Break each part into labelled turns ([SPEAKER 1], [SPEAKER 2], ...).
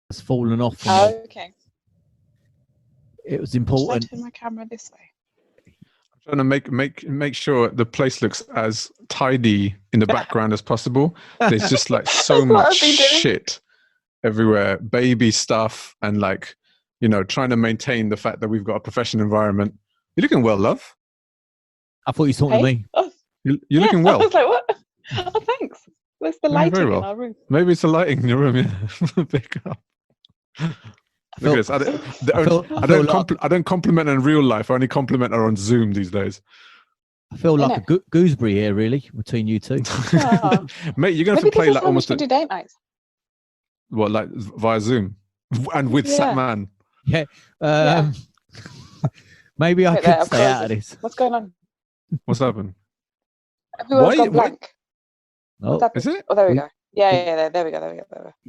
[SPEAKER 1] has fallen off from
[SPEAKER 2] Oh, okay.
[SPEAKER 1] it was
[SPEAKER 2] Should I
[SPEAKER 1] important.
[SPEAKER 2] turn my camera this way?
[SPEAKER 3] Trying to make sure the place looks as tidy in the background as possible. There's just like so
[SPEAKER 2] That's what
[SPEAKER 3] much
[SPEAKER 2] I've been doing.
[SPEAKER 3] shit everywhere, baby stuff, and like, you know, trying to maintain the fact that we've got a professional environment. You're looking well, love.
[SPEAKER 1] I thought you were talking to
[SPEAKER 2] Hey?
[SPEAKER 1] me.
[SPEAKER 2] Oh,
[SPEAKER 3] You're
[SPEAKER 2] yeah.
[SPEAKER 3] looking
[SPEAKER 2] I
[SPEAKER 3] well.
[SPEAKER 2] was like, what? Oh, thanks. Where's the
[SPEAKER 3] You're doing very
[SPEAKER 2] lighting
[SPEAKER 3] well.
[SPEAKER 2] in our room?
[SPEAKER 3] Maybe it's the lighting in your room. Yeah. Pick up. Look at this. I don't compliment her in real life. I only compliment her on Zoom these days.
[SPEAKER 1] I feel like a gooseberry here, really, between you two.
[SPEAKER 2] Oh.
[SPEAKER 3] Mate, you're gonna have
[SPEAKER 2] Maybe
[SPEAKER 3] to play
[SPEAKER 2] this is
[SPEAKER 3] like
[SPEAKER 2] how we
[SPEAKER 3] almost
[SPEAKER 2] should do date nights.
[SPEAKER 3] what, like via Zoom and with
[SPEAKER 2] Yeah.
[SPEAKER 3] Satman.
[SPEAKER 1] Yeah.
[SPEAKER 2] Yeah.
[SPEAKER 1] Maybe I
[SPEAKER 2] Wait,
[SPEAKER 1] could
[SPEAKER 2] there,
[SPEAKER 1] stay out of this.
[SPEAKER 2] What's going on?
[SPEAKER 3] What's happened?
[SPEAKER 2] Everyone's
[SPEAKER 3] Why-
[SPEAKER 2] gone blank.
[SPEAKER 1] Oh,
[SPEAKER 2] What's happened?
[SPEAKER 3] Is it?
[SPEAKER 2] Oh, there we go. Yeah, there we go.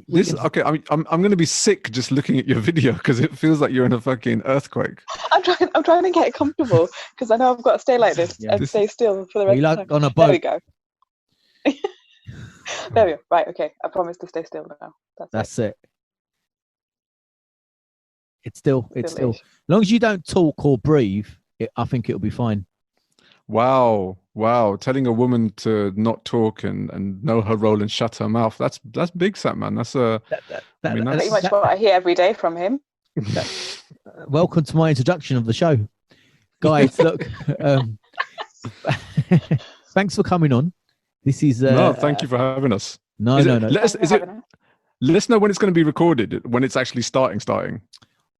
[SPEAKER 3] This okay. I'm going to be sick just looking at your video because it feels like you're in a fucking earthquake.
[SPEAKER 2] I'm trying to get comfortable because I know I've got to stay like this and stay still for the rest of the time.
[SPEAKER 1] On a boat.
[SPEAKER 2] There we go. There we go. Right, okay. I promise to stay still now.
[SPEAKER 1] That's it. It's still. As long as you don't talk or breathe, I think it'll be fine.
[SPEAKER 3] Wow. Telling a woman to not talk and know her role and shut her mouth. That's big, Satman. That's
[SPEAKER 2] pretty much what I hear every day from him.
[SPEAKER 1] Welcome to my introduction of the show, guys. Look, thanks for coming on. This is
[SPEAKER 3] no, thank you for having us.
[SPEAKER 1] No.
[SPEAKER 3] Let us know when it's going to be recorded. When it's actually starting.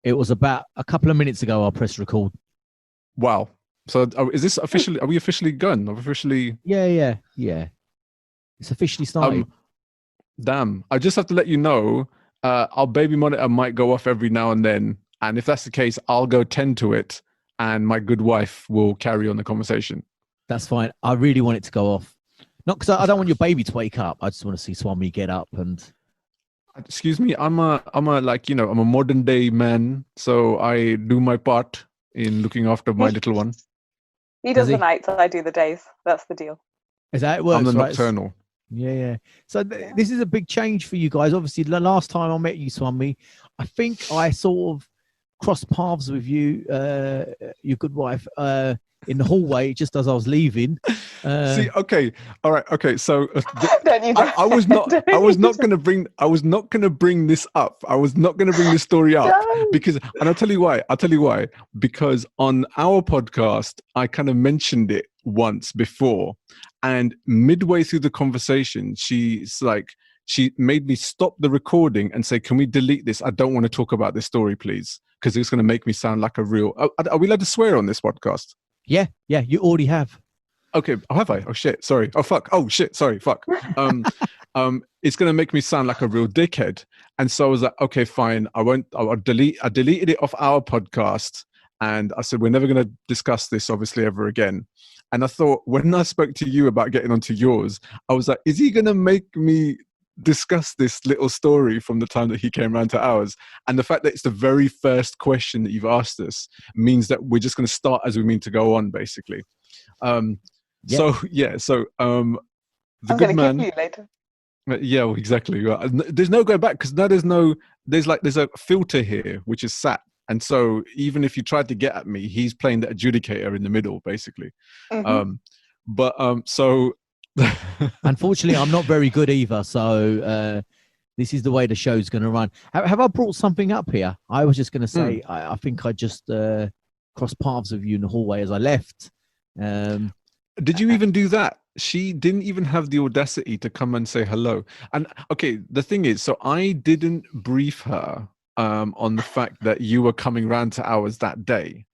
[SPEAKER 1] It was about a couple of minutes ago. I pressed record.
[SPEAKER 3] Wow. So is this officially? Are we officially going?
[SPEAKER 1] Yeah. It's officially starting.
[SPEAKER 3] Damn. I just have to let you know, our baby monitor might go off every now and then, and if that's the case, I'll go tend to it, and my good wife will carry on the conversation.
[SPEAKER 1] That's fine. I really want it to go off. Not because I don't want your baby to wake up. I just want to see Swami get up and.
[SPEAKER 3] Excuse me. I'm a modern day man, so I do my part in looking after my little one.
[SPEAKER 2] He does the nights, I do the days. That's the deal.
[SPEAKER 1] Is that it works?
[SPEAKER 3] I'm the
[SPEAKER 1] right?
[SPEAKER 3] nocturnal.
[SPEAKER 1] Yeah. So this is a big change for you guys. Obviously, the last time I met you, Swami, I think I sort of crossed paths with you, your good wife, in the hallway just as I was leaving.
[SPEAKER 3] See, okay, all right, okay. So
[SPEAKER 2] I
[SPEAKER 3] was not going to bring this up. I was not going to bring this story up because, and I'll tell you why. Because on our podcast, I kind of mentioned it once before, and midway through the conversation, she made me stop the recording and say, "Can we delete this? I don't want to talk about this story, please, because it's going to make me sound like a real." Are we allowed to swear on this podcast?
[SPEAKER 1] Yeah, you already have.
[SPEAKER 3] Okay, have I? Oh shit, sorry. Oh fuck. Oh shit, sorry. Fuck. It's gonna make me sound like a real dickhead, and so I was like, okay, fine. I'll delete. I deleted it off our podcast, and I said we're never gonna discuss this, obviously, ever again. And I thought when I spoke to you about getting onto yours, I was like, is he gonna make me discuss this little story from the time that he came around to ours? And the fact that it's the very first question that you've asked us means that we're just going to start as we mean to go on, basically. So the good man.
[SPEAKER 2] Give you later.
[SPEAKER 3] Yeah, well, exactly. There's no going back because now there's a filter here which is sat, and so even if you tried to get at me, he's playing the adjudicator in the middle, basically.
[SPEAKER 2] Mm-hmm.
[SPEAKER 3] So.
[SPEAKER 1] Unfortunately, I'm not very good either, so this is the way the show's going to run. Have I brought something up here? I was just going to say, I think I just crossed paths with you in the hallway as I left.
[SPEAKER 3] Did you even do that? She didn't even have the audacity to come and say hello. And okay, the thing is, so I didn't brief her on the fact that you were coming round to ours that day.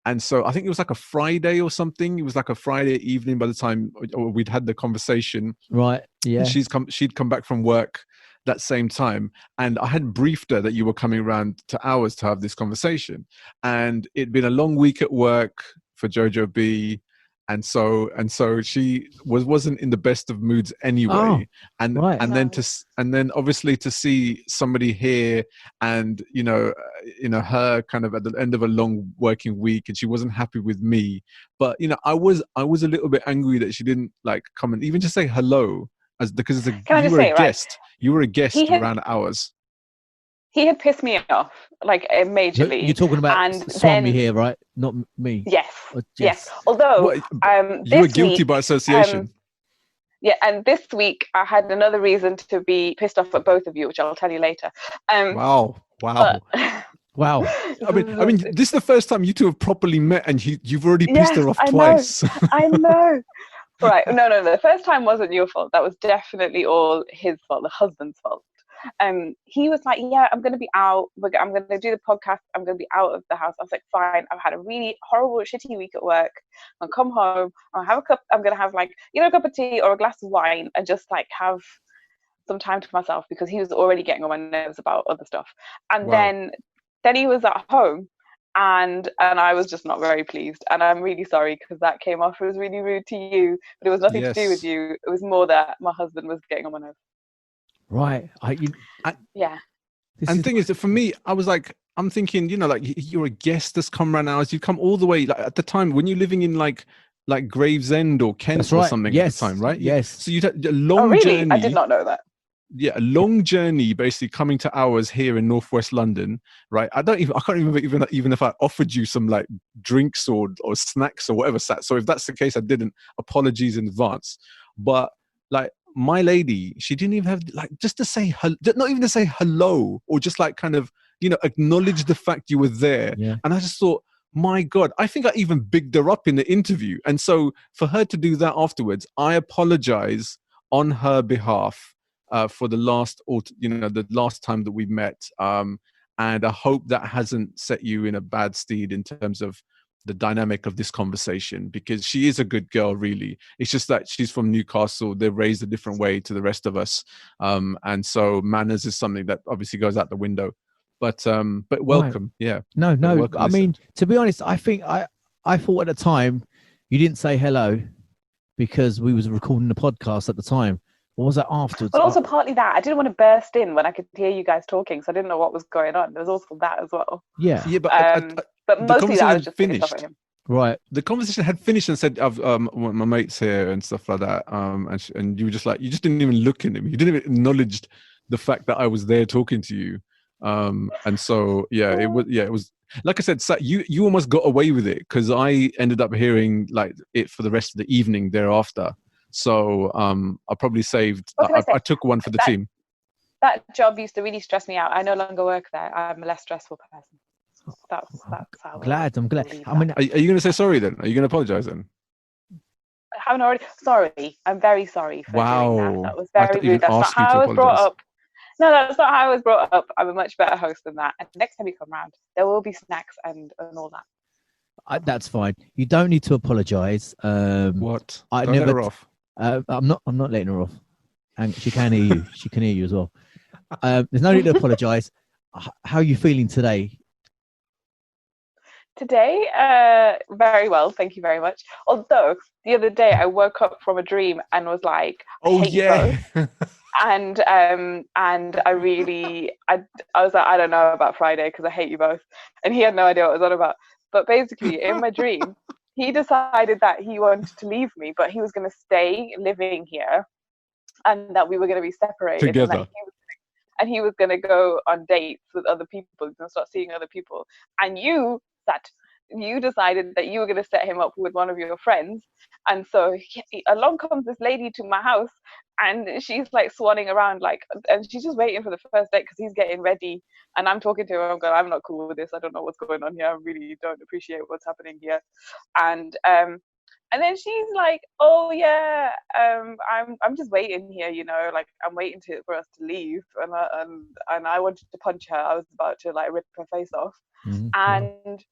[SPEAKER 3] And so I think it was like a Friday or something. It was like a Friday evening by the time we'd had the conversation.
[SPEAKER 1] Right. Yeah.
[SPEAKER 3] She'd come back from work that same time. And I had briefed her that you were coming around to ours to have this conversation. And it'd been a long week at work for Jyojo B. And so she wasn't in the best of moods anyway. And then obviously to see somebody here and her kind of at the end of a long working week, and she wasn't happy with me. But I was a little bit angry that she didn't like come and even just say hello, because you were a guest. You were a guest around ours.
[SPEAKER 2] he had pissed me off, like majorly.
[SPEAKER 1] You're talking about
[SPEAKER 2] and
[SPEAKER 1] Swami here, right? Not me.
[SPEAKER 2] Yes,
[SPEAKER 1] Oh,
[SPEAKER 2] yes. Although
[SPEAKER 3] you were guilty by association.
[SPEAKER 2] Yeah, and this week I had another reason to be pissed off at both of you, which I'll tell you later.
[SPEAKER 3] Wow.
[SPEAKER 1] Wow.
[SPEAKER 3] I mean, this is the first time you two have properly met, and you've already pissed her off twice.
[SPEAKER 2] I know. Right. No. The first time wasn't your fault. That was definitely all his fault, the husband's fault. He was like, yeah, I'm going to be out. I'm going to do the podcast. I'm going to be out of the house. I was like, fine. I've had a really horrible, shitty week at work. I'll come home. I'll have a cup. I'm going to have like, a cup of tea or a glass of wine and just like have some time to myself, because he was already getting on my nerves about other stuff. And then he was at home. And I was just not very pleased, and I'm really sorry because that came off. It was really rude to you, but it was nothing to do with you. It was more that my husband was getting on my nerves.
[SPEAKER 1] Right.
[SPEAKER 2] Yeah.
[SPEAKER 3] And the thing is that for me, I was like, I'm thinking, like you're a guest that's come around hours. You come all the way. Like at the time when you're living in like Gravesend or Kent or something at the time, right?
[SPEAKER 1] Yes.
[SPEAKER 3] So you'd had a long journey.
[SPEAKER 2] I did not know that.
[SPEAKER 3] Yeah, a long journey basically coming to ours here in northwest London, right? I can't remember even if I offered you some like drinks or snacks or whatever. So if that's the case, I didn't. Apologies in advance. But like my lady, she didn't even have like just to say not even to say hello, or just like kind of acknowledge the fact you were there.
[SPEAKER 1] Yeah.
[SPEAKER 3] And I just thought, my God, I think I even bigged her up in the interview. And so for her to do that afterwards, I apologize on her behalf. For the last time that we met, and I hope that hasn't set you in a bad stead in terms of the dynamic of this conversation, because she is a good girl, really. It's just that she's from Newcastle. They're raised a different way to the rest of us, and so manners is something that obviously goes out the window. But welcome,
[SPEAKER 1] right.
[SPEAKER 3] Yeah.
[SPEAKER 1] No.
[SPEAKER 3] Welcome,
[SPEAKER 1] I mean, to be honest, I think I thought at the time you didn't say hello because we was recording the podcast at the time. What was that afterwards?
[SPEAKER 2] But also partly that I didn't want to burst in when I could hear you guys talking, so I didn't know what was going on. There was also that as well.
[SPEAKER 1] Yeah,
[SPEAKER 2] but mostly that I was just finished. At him.
[SPEAKER 1] Right.
[SPEAKER 3] The conversation had finished and said, "I've my mate's here" and stuff like that. And you were just like, you just didn't even look at him. You didn't even acknowledge the fact that I was there talking to you. And so it was like I said, you almost got away with it because I ended up hearing like it for the rest of the evening thereafter. So I probably saved. I took one for the team.
[SPEAKER 2] That job used to really stress me out. I no longer work there. I'm a less stressful person. That's how.
[SPEAKER 1] I'm glad. I mean,
[SPEAKER 3] are you going to say sorry then? Are you going to apologize then?
[SPEAKER 2] I haven't already. Sorry, I'm very sorry for doing that. That was very rude. That's not how I was brought up. No, that's not how I was brought up. I'm a much better host than that. And next time you come round, there will be snacks and all that.
[SPEAKER 1] That's fine. You don't need to apologize.
[SPEAKER 3] What?
[SPEAKER 1] I
[SPEAKER 3] Don't
[SPEAKER 1] never.
[SPEAKER 3] let her off.
[SPEAKER 1] I'm not letting her off, and she can hear you. She can hear you as well. There's no need to apologize. How are you feeling today?
[SPEAKER 2] Today, very well, thank you very much. Although the other day I woke up from a dream and was like,
[SPEAKER 3] "Oh yeah,"
[SPEAKER 2] and I was like, I don't know about Friday because I hate you both, and he had no idea what I was on about. But basically, in my dream, he decided that he wanted to leave me, but he was going to stay living here, and that we were going to be separated
[SPEAKER 3] together.
[SPEAKER 2] And he was going to go on dates with other people and start seeing other people. And you decided that you were going to set him up with one of your friends. And so along comes this lady to my house, and she's like swanning around, and she's just waiting for the first date because he's getting ready. And I'm talking to her. I'm going, I'm not cool with this. I don't know what's going on here. I really don't appreciate what's happening here. And then she's like, oh yeah, I'm just waiting here, like I'm waiting for us to leave. And I wanted to punch her. I was about to like rip her face off.
[SPEAKER 1] Mm-hmm.
[SPEAKER 2] And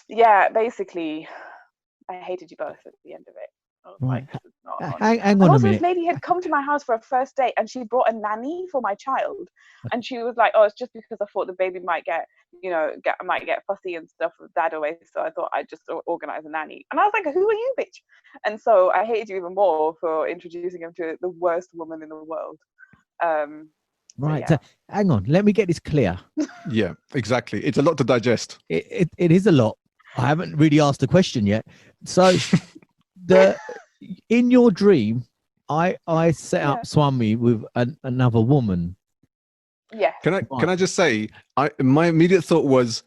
[SPEAKER 2] yeah, basically, I hated you both at the end of it. I was
[SPEAKER 1] right.
[SPEAKER 2] Like, this is not on.
[SPEAKER 1] Hang on
[SPEAKER 2] also,
[SPEAKER 1] a minute.
[SPEAKER 2] this lady had come to my house for a first date, and she brought a nanny for my child. And she was like, "Oh, it's just because I thought the baby might get fussy and stuff with dad away, so I thought I'd just organize a nanny." And I was like, "Who are you, bitch?" And so I hated you even more for introducing him to the worst woman in the world.
[SPEAKER 1] Right.
[SPEAKER 2] So,
[SPEAKER 1] yeah. Hang on. Let me get this clear.
[SPEAKER 3] Yeah, exactly. It's a lot to digest.
[SPEAKER 1] It is a lot. I haven't really asked the question yet. So in your dream, I set up Swami with another woman.
[SPEAKER 2] Yes.
[SPEAKER 3] Can I just say, my immediate thought was,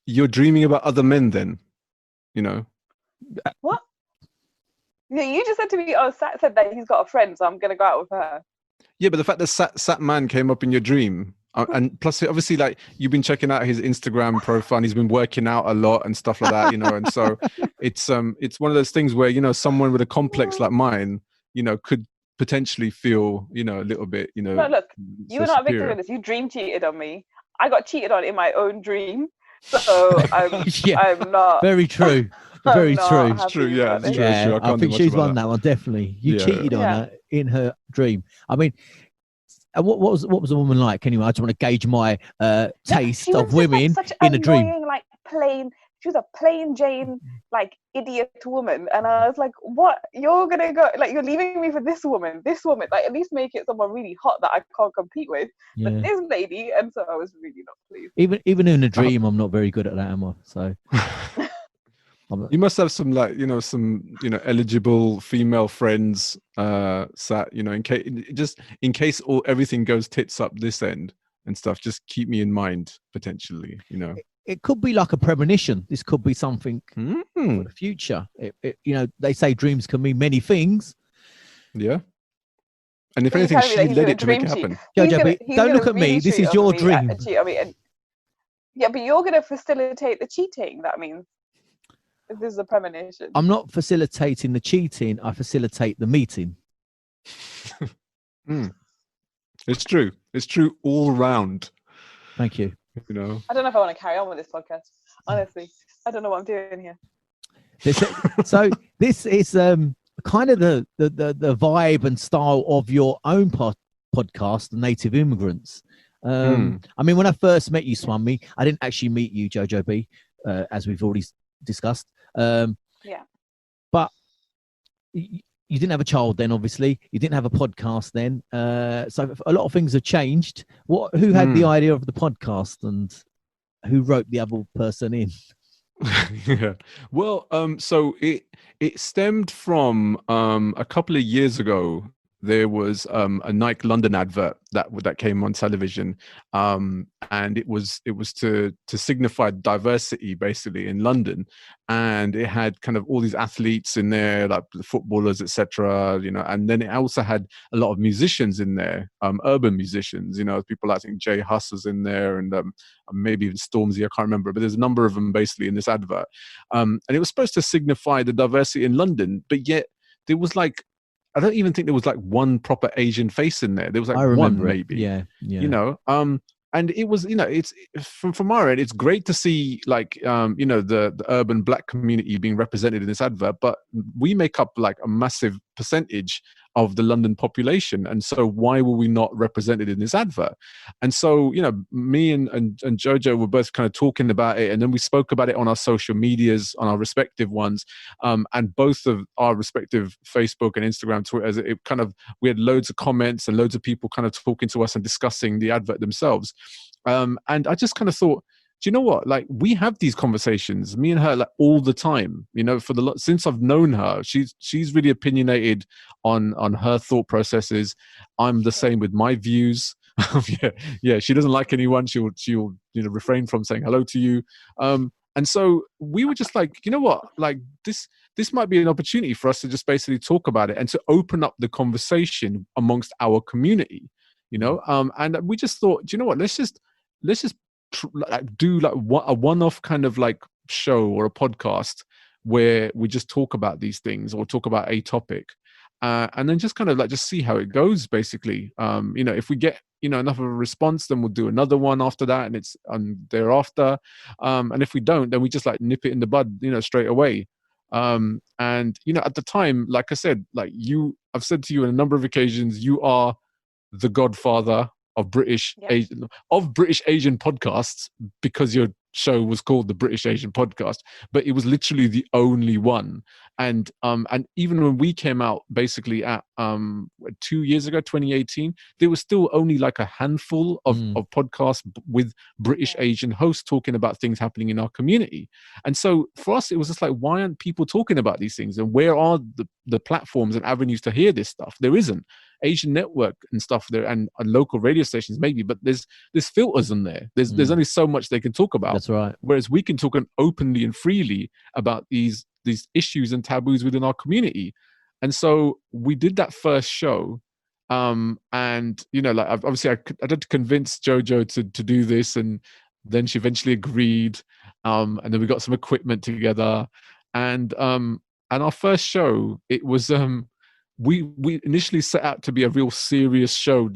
[SPEAKER 3] you're dreaming about other men then, you know?
[SPEAKER 2] What? No, you just said to me, oh, Sat said that he's got a friend, so I'm going to go out with her.
[SPEAKER 3] Yeah, but the fact that Sat Man came up in your dream, and plus obviously like you've been checking out his Instagram profile and he's been working out a lot and stuff like that, you know, and so it's one of those things where, you know, someone with a complex like mine, you know, could potentially feel, you know, a little bit, you know.
[SPEAKER 2] No, look, you were not a victim
[SPEAKER 3] superior.
[SPEAKER 2] of this. You dream cheated on me. I got cheated on in my own dream. So I'm not.
[SPEAKER 1] Very true. Very true.
[SPEAKER 3] It's true, yeah. It's true,
[SPEAKER 1] Yeah,
[SPEAKER 3] true.
[SPEAKER 1] I think she's won that one, definitely. You cheated on her in her dream. I mean, what was the woman like anyway? I just want to gauge my taste of women in a dream.
[SPEAKER 2] Like she was a plain Jane, like idiot woman, and I was like, "What? You're gonna go? Like you're leaving me for this woman? Like at least make it someone really hot that I can't compete with."
[SPEAKER 1] Yeah.
[SPEAKER 2] But this lady, and so I was really not pleased.
[SPEAKER 1] Even in a dream, I'm not very good at that, am I? So.
[SPEAKER 3] You must have some eligible female friends, Sat, you know, in case everything goes tits up this end and stuff. Just keep me in mind potentially, you know.
[SPEAKER 1] It could be like a premonition. This could be something for the future. You know, they say dreams can mean many things.
[SPEAKER 3] Yeah. And if anything, she led it to make it happen.
[SPEAKER 1] Jojo, don't look at me. This is your dream.
[SPEAKER 2] Yeah, but you're going to facilitate the cheating. That means. This is a premonition.
[SPEAKER 1] I'm not facilitating the cheating. I facilitate the meeting.
[SPEAKER 3] It's true. It's true all round.
[SPEAKER 1] Thank you.
[SPEAKER 3] You know.
[SPEAKER 2] I don't know if I want to carry on with this podcast. Honestly, I don't know what I'm doing here.
[SPEAKER 1] So this is kind of the vibe and style of your own podcast, the Native Immigrants. I mean, when I first met you, Swami, I didn't actually meet you, Jojo B, as we've already discussed. But you didn't have a child then, obviously. You didn't have a podcast then. So a lot of things have changed. Who had the idea of the podcast and who wrote the other person in?
[SPEAKER 3] Yeah. Well, so it stemmed from a couple of years ago. There was a Nike London advert that came on television, and it was to signify diversity basically in London, and it had kind of all these athletes in there, like the footballers, etc. You know, and then it also had a lot of musicians in there, urban musicians. You know, people like, I think Jay Huss was in there, and maybe even Stormzy. I can't remember, but there's a number of them basically in this advert, and it was supposed to signify the diversity in London, but yet there was like, I don't even think there was like one proper Asian face in there. There was like one maybe.
[SPEAKER 1] Yeah.
[SPEAKER 3] You know, and it was, you know, it's from our end, it's great to see like, you know, the urban Black community being represented in this advert, but we make up like a massive percentage of the London population. And so why were we not represented in this advert? And so, you know, me and Jyojo were both kind of talking about it. And then we spoke about it on our social medias, on our respective ones. And both of our respective Facebook and Instagram, Twitter, it kind of, we had loads of comments and loads of people kind of talking to us and discussing the advert themselves. And I just kind of thought, do you know what? Like, we have these conversations, me and her, like all the time. You know, since I've known her, she's really opinionated on her thought processes. I'm the same with my views. Yeah. She doesn't like anyone. She'll you know, refrain from saying hello to you. And so we were just like, you know what? Like this might be an opportunity for us to just basically talk about it and to open up the conversation amongst our community. You know, and we just thought, do you know what? Let's just do like a one-off kind of like show or a podcast where we just talk about these things or talk about a topic, and then just kind of like just see how it goes basically. You know, if we get, you know, enough of a response, then we'll do another one after that, and it's thereafter, and if we don't, then we just like nip it in the bud, you know, straight away. And you know, at the time, like I said, like I've said to you on a number of occasions, you are the godfather of British Asian podcasts, because your show was called the British Asian Podcast, but it was literally the only one. And even when we came out basically at 2 years ago, 2018, there was still only like a handful of podcasts with British Asian hosts talking about things happening in our community. And so for us, it was just like, why aren't people talking about these things? And where are the platforms and avenues to hear this stuff? There isn't. Asian network and stuff there, and local radio stations maybe, but there's filters in there. There's only so much they can talk about.
[SPEAKER 1] That's right.
[SPEAKER 3] Whereas we can talk openly and freely about these issues and taboos within our community. And so we did that first show. And like obviously I had to convince Jyojo to do this, and then she eventually agreed. And then we got some equipment together, and our first show, it was we initially set out to be a real serious show,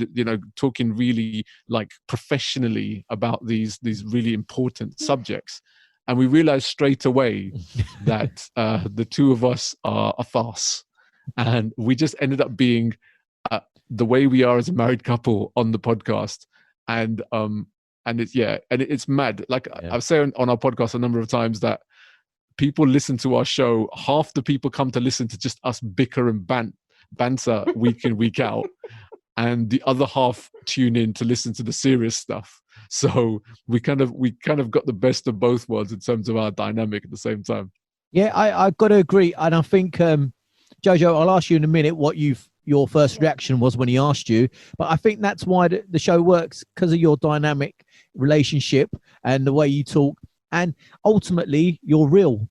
[SPEAKER 3] talking really like professionally about these really important subjects. And we realized straight away that the two of us are a farce, and we just ended up being the way we are as a married couple on the podcast. And it's mad. Like I've said on our podcast a number of times that people listen to our show. Half the people come to listen to just us bicker and banter week in, week out. And the other half tune in to listen to the serious stuff. So we kind of got the best of both worlds in terms of our dynamic at the same time.
[SPEAKER 1] Yeah, I got to agree. And I think, Jyojo, I'll ask you in a minute what your first reaction was when he asked you, but I think that's why the show works, because of your dynamic relationship and the way you talk, and ultimately you're real.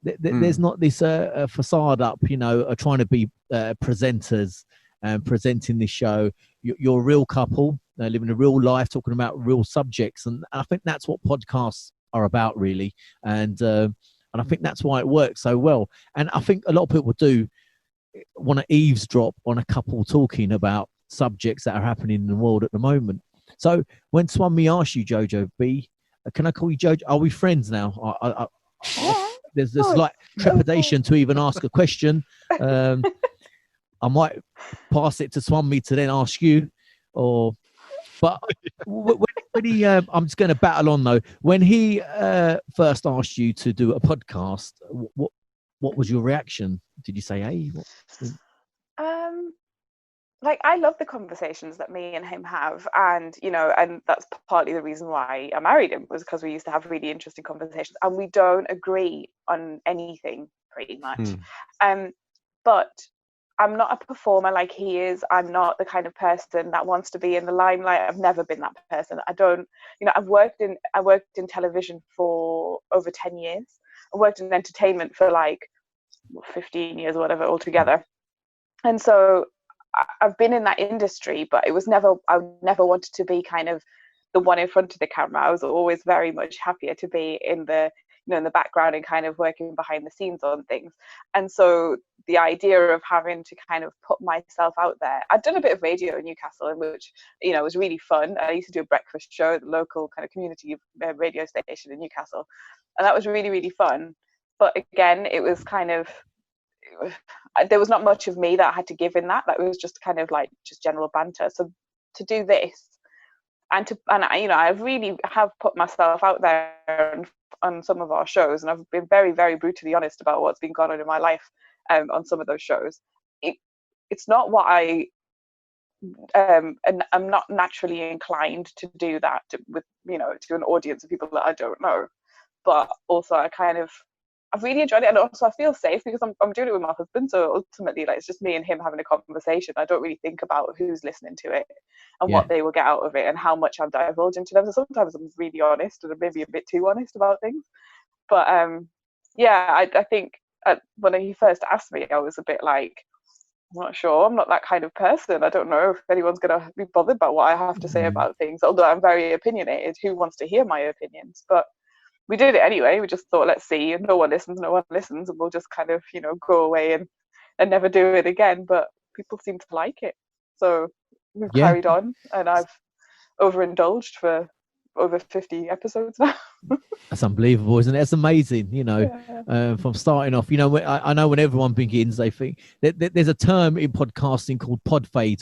[SPEAKER 1] There's not this facade up, trying to be presenters and presenting this show. You're a real couple, living a real life, talking about real subjects, and I think that's what podcasts are about, really. And I think that's why it works so well. And I think a lot of people do want to eavesdrop on a couple talking about subjects that are happening in the world at the moment. So when Swami asked you, Jyojo, can I call you Jyojo? Are we friends now? There's this like trepidation to even ask a question. I might pass it to Swami to then ask you, but when he, I'm just going to battle on though. When he first asked you to do a podcast, what was your reaction? Did you say, hey?
[SPEAKER 2] Like, I love the conversations that me and him have, and and that's partly the reason why I married him, was because we used to have really interesting conversations, and we don't agree on anything pretty much. But I'm not a performer like he is. I'm not the kind of person that wants to be in the limelight. I've never been that person. I don't, I worked in television for over 10 years. I worked in entertainment for like 15 years or whatever altogether. And so I've been in that industry, but I never wanted to be kind of the one in front of the camera. I was always very much happier to be in the in the background and kind of working behind the scenes on things. And so the idea of having to kind of put myself out there, I'd done a bit of radio in Newcastle, in which was really fun. I used to do a breakfast show at the local kind of community radio station in Newcastle, and that was really, really fun. But again, it was kind of, there was not much of me that I had to give in that. That was just kind of like just general banter. So to do this, and I really have put myself out there on some of our shows, and I've been very, very brutally honest about what's been going on in my life on some of those shows. It's not what and I'm not naturally inclined to do that with to an audience of people that I don't know. But also I've really enjoyed it, and also I feel safe because I'm doing it with my husband. So ultimately, like, it's just me and him having a conversation. I don't really think about who's listening to it and what they will get out of it and how much I'm divulging to them. So sometimes I'm really honest, and maybe a bit too honest about things. But I think when he first asked me, I was a bit like, I'm not sure. I'm not that kind of person. I don't know if anyone's going to be bothered about what I have to say about things. Although I'm very opinionated, who wants to hear my opinions? But we did it anyway. We just thought, let's see. And no one listens, and we'll just kind of, go away and never do it again. But people seem to like it. So we've carried on, and I've overindulged for over 50 episodes now.
[SPEAKER 1] That's unbelievable, isn't it? It's amazing, from starting off. I know when everyone begins, they think there's a term in podcasting called pod fade,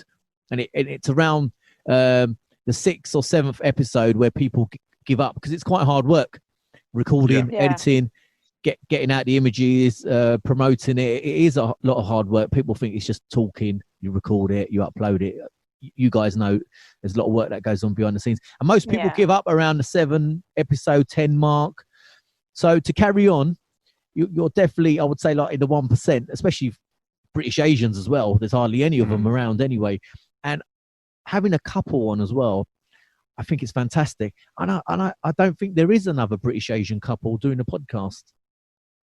[SPEAKER 1] and it's around the 6th or 7th episode where people give up because it's quite hard work. Recording, editing, getting out the images, promoting it. It is a lot of hard work. People think it's just talking. You record it, you upload it. You guys know there's a lot of work that goes on behind the scenes. And most people give up around the 7 episode 10 mark. So to carry on, you're definitely, I would say, like in the 1%, especially British Asians as well. There's hardly any of them around anyway. And having a couple on as well, I think it's fantastic. And I don't think there is another British Asian couple doing a podcast.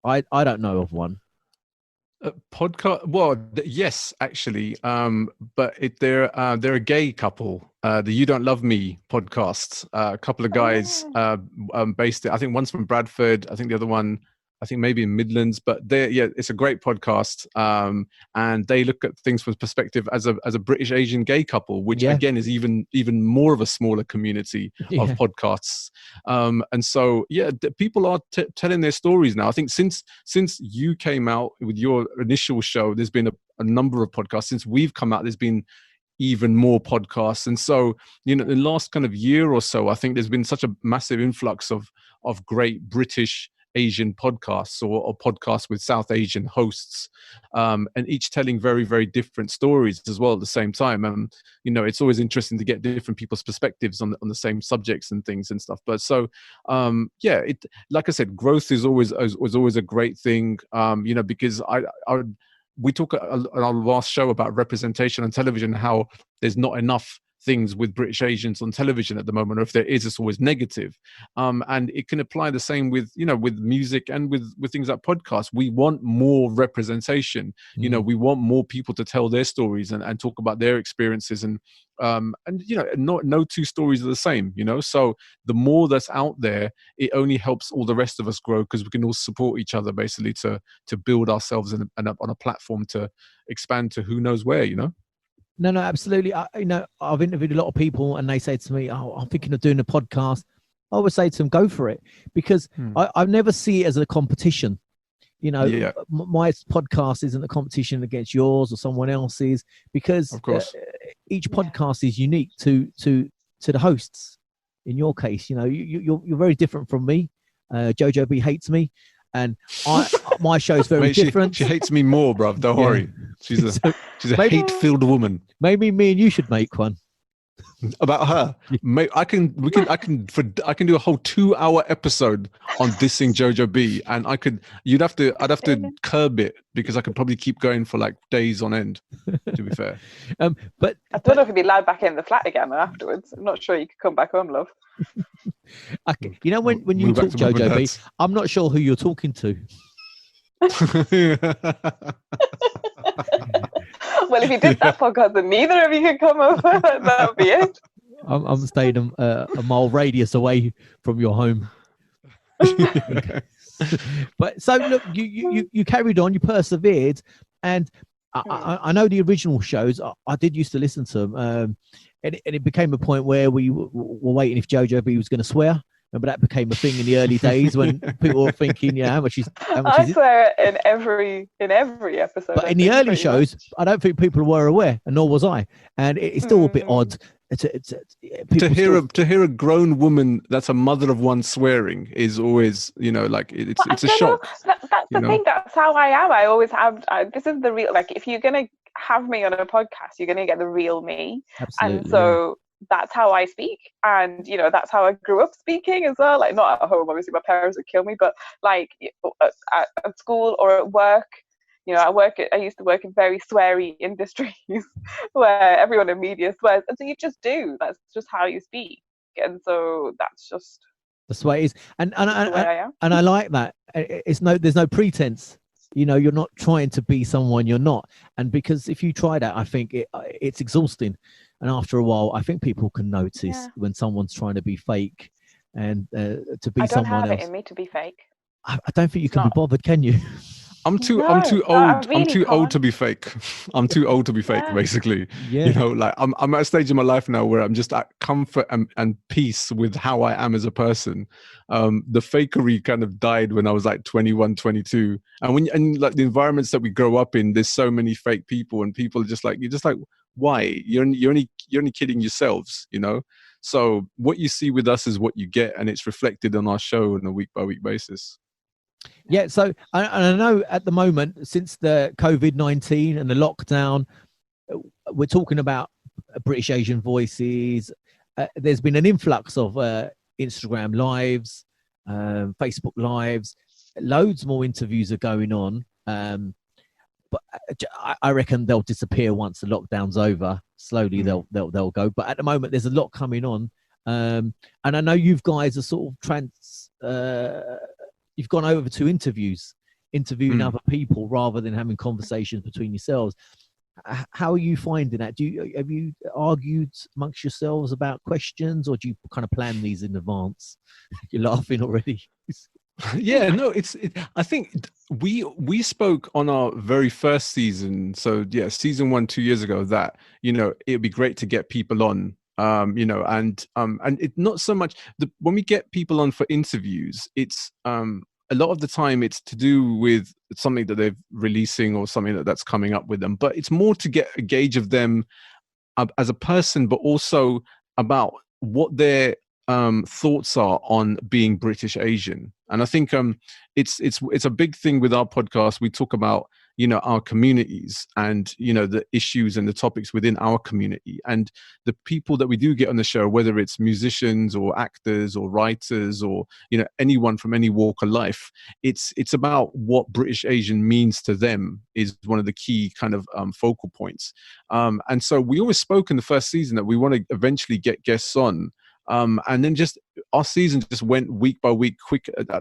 [SPEAKER 1] I don't know of one.
[SPEAKER 3] Podcast? Well, yes, actually. But they're a gay couple. The You Don't Love Me podcast. A couple of guys based. I think one's from Bradford. I think the other one, I think maybe in Midlands, but it's a great podcast. And they look at things from perspective as a British Asian gay couple, which again is even more of a smaller community of podcasts. And so, people are telling their stories now. I think since you came out with your initial show, there's been a number of podcasts. Since we've come out, there's been even more podcasts. And so, the last kind of year or so, I think there's been such a massive influx of great British Asian podcasts or podcasts with South Asian hosts, and each telling very, very different stories as well at the same time. It's always interesting to get different people's perspectives on the same subjects and things and stuff. But so, it, like I said, growth is always a great thing, because we talk on our last show about representation on television, how there's not enough things with British Asians on television at the moment, or if there is, it's always negative. And it can apply the same with music and with things like podcasts. We want more representation. We want more people to tell their stories and talk about their experiences. And no two stories are the same. So the more that's out there, it only helps all the rest of us grow, because we can all support each other basically to build ourselves on a platform to expand to who knows where.
[SPEAKER 1] No, absolutely. I've interviewed a lot of people, and they say to me, "Oh, I'm thinking of doing a podcast." I would say to them, "Go for it," because I never see it as a competition. My podcast isn't a competition against yours or someone else's, because
[SPEAKER 3] of course
[SPEAKER 1] each podcast is unique to the hosts. In your case, you're very different from me. Jyojo B hates me, and my show's very different.
[SPEAKER 3] She hates me more, bruv. Don't worry. She's a hate-filled woman.
[SPEAKER 1] Maybe me and you should make one
[SPEAKER 3] about her. I can do a whole 2-hour episode on dissing Jyojo B, and I'd have to curb it, because I could probably keep going for like days on end, to be fair.
[SPEAKER 2] But I don't know if you'd be allowed back in the flat again afterwards. I'm not sure you could come back home, love.
[SPEAKER 1] Okay. When you talk Jyojo B, I'm not sure who you're talking to.
[SPEAKER 2] Well, if you did that podcast and neither of you could come over, that would be it.
[SPEAKER 1] I'm staying a mile radius away from your home. But so look, you carried on, you persevered, and I know the original shows. I did used to listen to them, and it became a point where we were waiting if Jyojo B was going to swear. Remember, that became a thing in the early days when people were thinking, how much is
[SPEAKER 2] I swear in every episode.
[SPEAKER 1] But in the early shows, I don't think people were aware, and nor was I. And it's still a bit odd.
[SPEAKER 3] To hear a grown woman that's a mother of one swearing is always, it's a shock.
[SPEAKER 2] That's the thing. That's how I am. I always have. This is the real. Like, if you're gonna have me on a podcast, you're gonna get the real me.
[SPEAKER 1] Absolutely,
[SPEAKER 2] and so. That's how I speak, and that's how I grew up speaking as well. Like, not at home, obviously my parents would kill me, but like at school or at work, I used to work in very sweary industries where everyone in media swears, and so you just do. That's just how you speak, and so that's
[SPEAKER 1] the way it is. And
[SPEAKER 2] the way I am.
[SPEAKER 1] And I like that. There's no pretense. You're not trying to be someone you're not, and because if you try that, I think it's exhausting. And after a while, I think people can notice when someone's trying to be fake and to be someone else. I don't have it
[SPEAKER 2] in me to be fake.
[SPEAKER 1] I don't think you can be bothered, can you?
[SPEAKER 3] I'm too old to be fake. I'm too old to be fake, basically. Yeah. I'm at a stage in my life now where I'm just at comfort and peace with how I am as a person. The fakery kind of died when I was like 21, 22. And like the environments that we grow up in, there's so many fake people, and people are just like, you're just like, why? You're only kidding yourselves, So what you see with us is what you get, and it's reflected on our show on a week-by-week basis.
[SPEAKER 1] Yeah, so I know at the moment, since the COVID-19 and the lockdown, we're talking about British Asian voices. There's been an influx of Instagram lives, Facebook lives. Loads more interviews are going on. but I reckon they'll disappear once the lockdown's over. Slowly they'll go. But at the moment, there's a lot coming on, and I know you guys are sort of you've gone over to interviewing other people rather than having conversations between yourselves. How are you finding that? Have you argued amongst yourselves about questions, or do you kind of plan these in advance? You're laughing already.
[SPEAKER 3] Yeah, no, I think we spoke on our very first season. So yeah, season 1 2 years ago, that, you know, it'd be great to get people on, you know, and it not so much when we get people on for interviews, it's a lot of the time it's to do with something that they're releasing or something that's coming up with them, but it's more to get a gauge of them as a person, but also about what their thoughts are on being British Asian. And I think it's a big thing with our podcast. We talk about, you know, our communities and, you know, the issues and the topics within our community, and the people that we do get on the show, whether it's musicians or actors or writers or, you know, anyone from any walk of life. It's about what British Asian means to them is one of the key kind of focal points. And so we always spoke in the first season that we want to eventually get guests on. And then just our season just went week by week,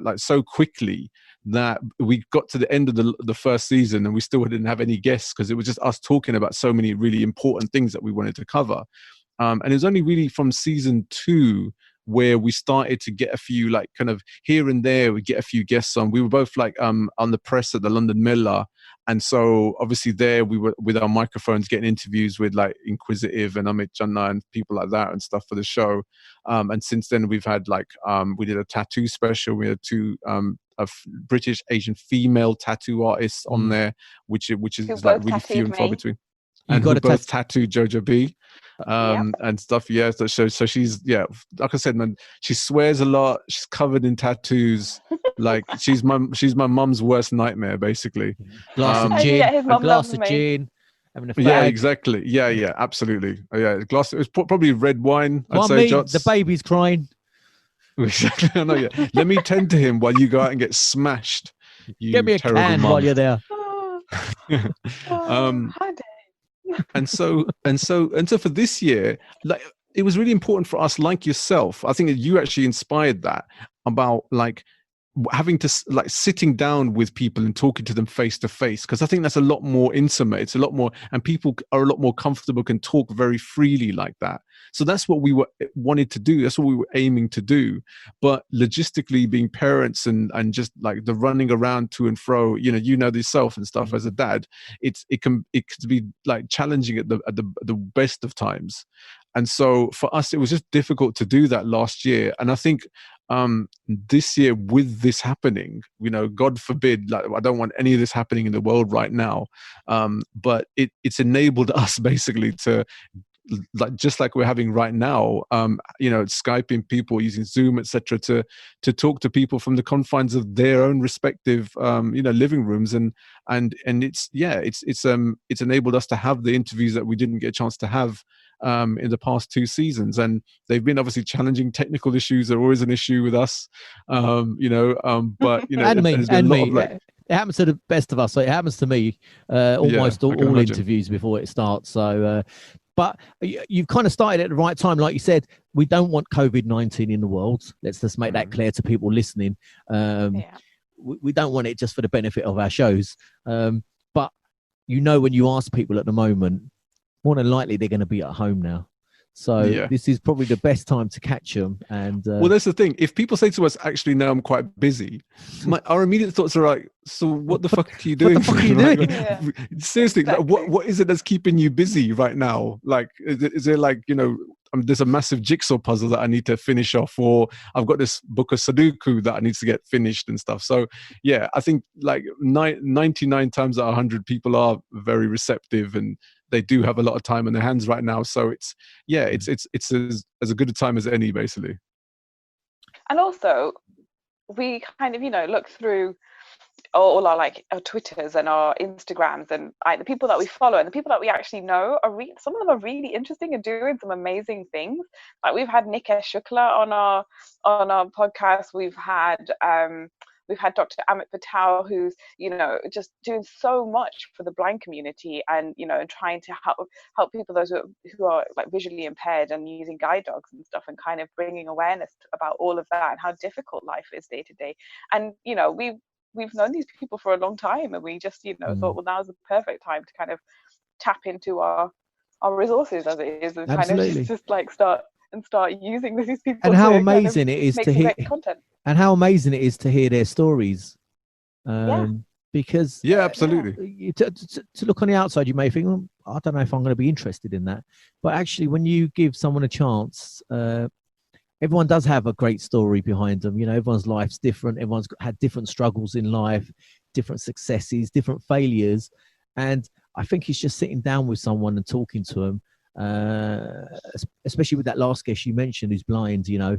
[SPEAKER 3] like so quickly that we got to the end of the first season and we still didn't have any guests, because it was just us talking about so many really important things that we wanted to cover. And it was only really from season 2 where we started to get a few, like, kind of here and there, we get a few guests on. We were both like on the press at the London Miller. And so obviously there we were with our microphones getting interviews with like Inquisitive and Amit Janna and people like that and stuff for the show. And since then we've had like, we did a tattoo special. We had 2 British Asian female tattoo artists on there, which is like really few and far between. And who both tattooed Jyojo B. And stuff. Yeah. So she's, yeah, like I said, man, she swears a lot. She's covered in tattoos. Like she's my mum's worst nightmare, basically.
[SPEAKER 1] Glass of gin, a glass of gin, having a fag.
[SPEAKER 3] Yeah, exactly. Yeah, absolutely. Yeah, glass. It was probably red wine. I'd say.
[SPEAKER 1] The baby's crying.
[SPEAKER 3] Exactly. I know. Yeah. Let me tend to him while you go out and get smashed. You
[SPEAKER 1] get me a can while you're there.
[SPEAKER 3] And so for this year, like, it was really important for us, like yourself. I think that you actually inspired that, about like having to like sitting down with people and talking to them face to face, because I think that's a lot more intimate. It's a lot more, and people are a lot more comfortable, can talk very freely like that. So that's what we wanted to do. That's what we were aiming to do. But logistically, being parents and just like the running around to and fro, you know yourself and stuff as a dad, it can be like challenging at the best of times. And so for us, it was just difficult to do that last year. And I think this year, with this happening, you know, God forbid, like, I don't want any of this happening in the world right now, but it's enabled us basically to, like, just like we're having right now, you know, Skyping people, using Zoom, etc., to talk to people from the confines of their own respective, you know, living rooms, and it's enabled us to have the interviews that we didn't get a chance to have in the past 2 seasons, and they've been obviously challenging. Technical issues are always an issue with us, you know, but you know,
[SPEAKER 1] and me. It happens to the best of us. So it happens to me almost all interviews before it starts. So. But you've kind of started at the right time. Like you said, we don't want COVID-19 in the world. Let's just make that clear to people listening. We don't want it just for the benefit of our shows. But, you know, when you ask people at the moment, more than likely they're going to be at home now. So this is probably the best time to catch them. And
[SPEAKER 3] well, that's the thing. If people say to us, actually, now I'm quite busy, our immediate thoughts are like, so what the fuck are you doing?
[SPEAKER 1] What the fuck are you doing?
[SPEAKER 3] Seriously, exactly. Like, what is it that's keeping you busy right now? Like, is there like, you know, there's a massive jigsaw puzzle that I need to finish off, or I've got this book of Sudoku that I need to get finished and stuff. So yeah, I think like 99 times out of 100 people are very receptive, and they do have a lot of time on their hands right now. So it's as good a time as any, basically.
[SPEAKER 2] And also, we kind of, you know, look through all our like our Twitters and our Instagrams, and like the people that we follow and the people that we actually know are some of them are really interesting and doing some amazing things. Like we've had Nikesh Shukla on our podcast. We've had we've had Dr. Amit Patel, who's, you know, just doing so much for the blind community, and, you know, and trying to help people, those who are like visually impaired, and using guide dogs and stuff, and kind of bringing awareness about all of that and how difficult life is day to day. And, you know, we've known these people for a long time, and we just, you know, thought, well, now's the perfect time to kind of tap into our resources as it is, and
[SPEAKER 1] Absolutely.
[SPEAKER 2] kind of just like start using these people.
[SPEAKER 1] And how
[SPEAKER 2] to
[SPEAKER 1] amazing
[SPEAKER 2] kind of
[SPEAKER 1] it is
[SPEAKER 2] make
[SPEAKER 1] to
[SPEAKER 2] some
[SPEAKER 1] hear,
[SPEAKER 2] great content.
[SPEAKER 1] and how amazing it is to hear their stories.
[SPEAKER 2] Yeah.
[SPEAKER 1] Because
[SPEAKER 3] Yeah, absolutely.
[SPEAKER 1] To look on the outside, you may think, well, I don't know if I'm going to be interested in that. But actually, when you give someone a chance, everyone does have a great story behind them. You know, everyone's life's different. Everyone's had different struggles in life, different successes, different failures. And I think it's just sitting down with someone and talking to them, especially with that last guest you mentioned who's blind, you know.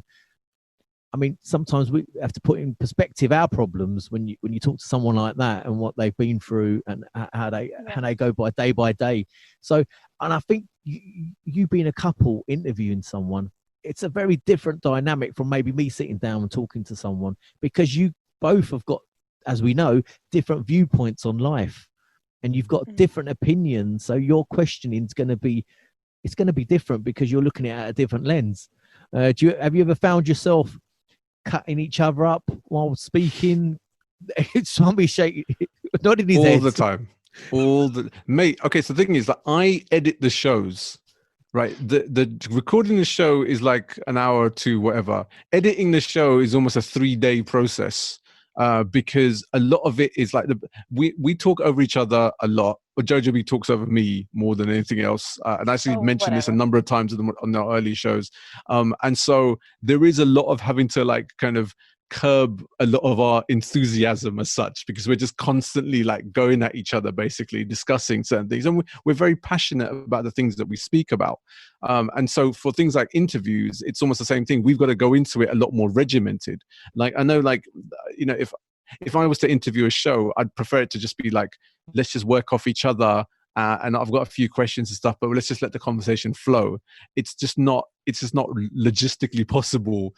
[SPEAKER 1] I mean, sometimes we have to put in perspective our problems when you talk to someone like that and what they've been through and how they go by day. So, and I think you being a couple interviewing someone, it's a very different dynamic from maybe me sitting down and talking to someone, because you both have got, as we know, different viewpoints on life, and you've got different opinions. So your questioning is going to be different because you're looking at it at a different lens. Have you ever found yourself cutting each other up while speaking? Swami shaking, not in his head.
[SPEAKER 3] All the time. Mate, okay, so the thing is that I edit the shows, right? The recording the show is like an hour or two, whatever. Editing the show is almost a 3-day process, because a lot of it is like we talk over each other a lot. But Jyojo B talks over me more than anything else, and I actually mentioned this a number of times on the early shows. And so there is a lot of having to like kind of curb a lot of our enthusiasm as such, because we're just constantly like going at each other, basically discussing certain things, and we're very passionate about the things that we speak about. And so for things like interviews, it's almost the same thing. We've got to go into it a lot more regimented. Like I know, like, you know, if I was to interview a show, I'd prefer it to just be like, let's just work off each other. And I've got a few questions and stuff, but let's just let the conversation flow. It's just not logistically possible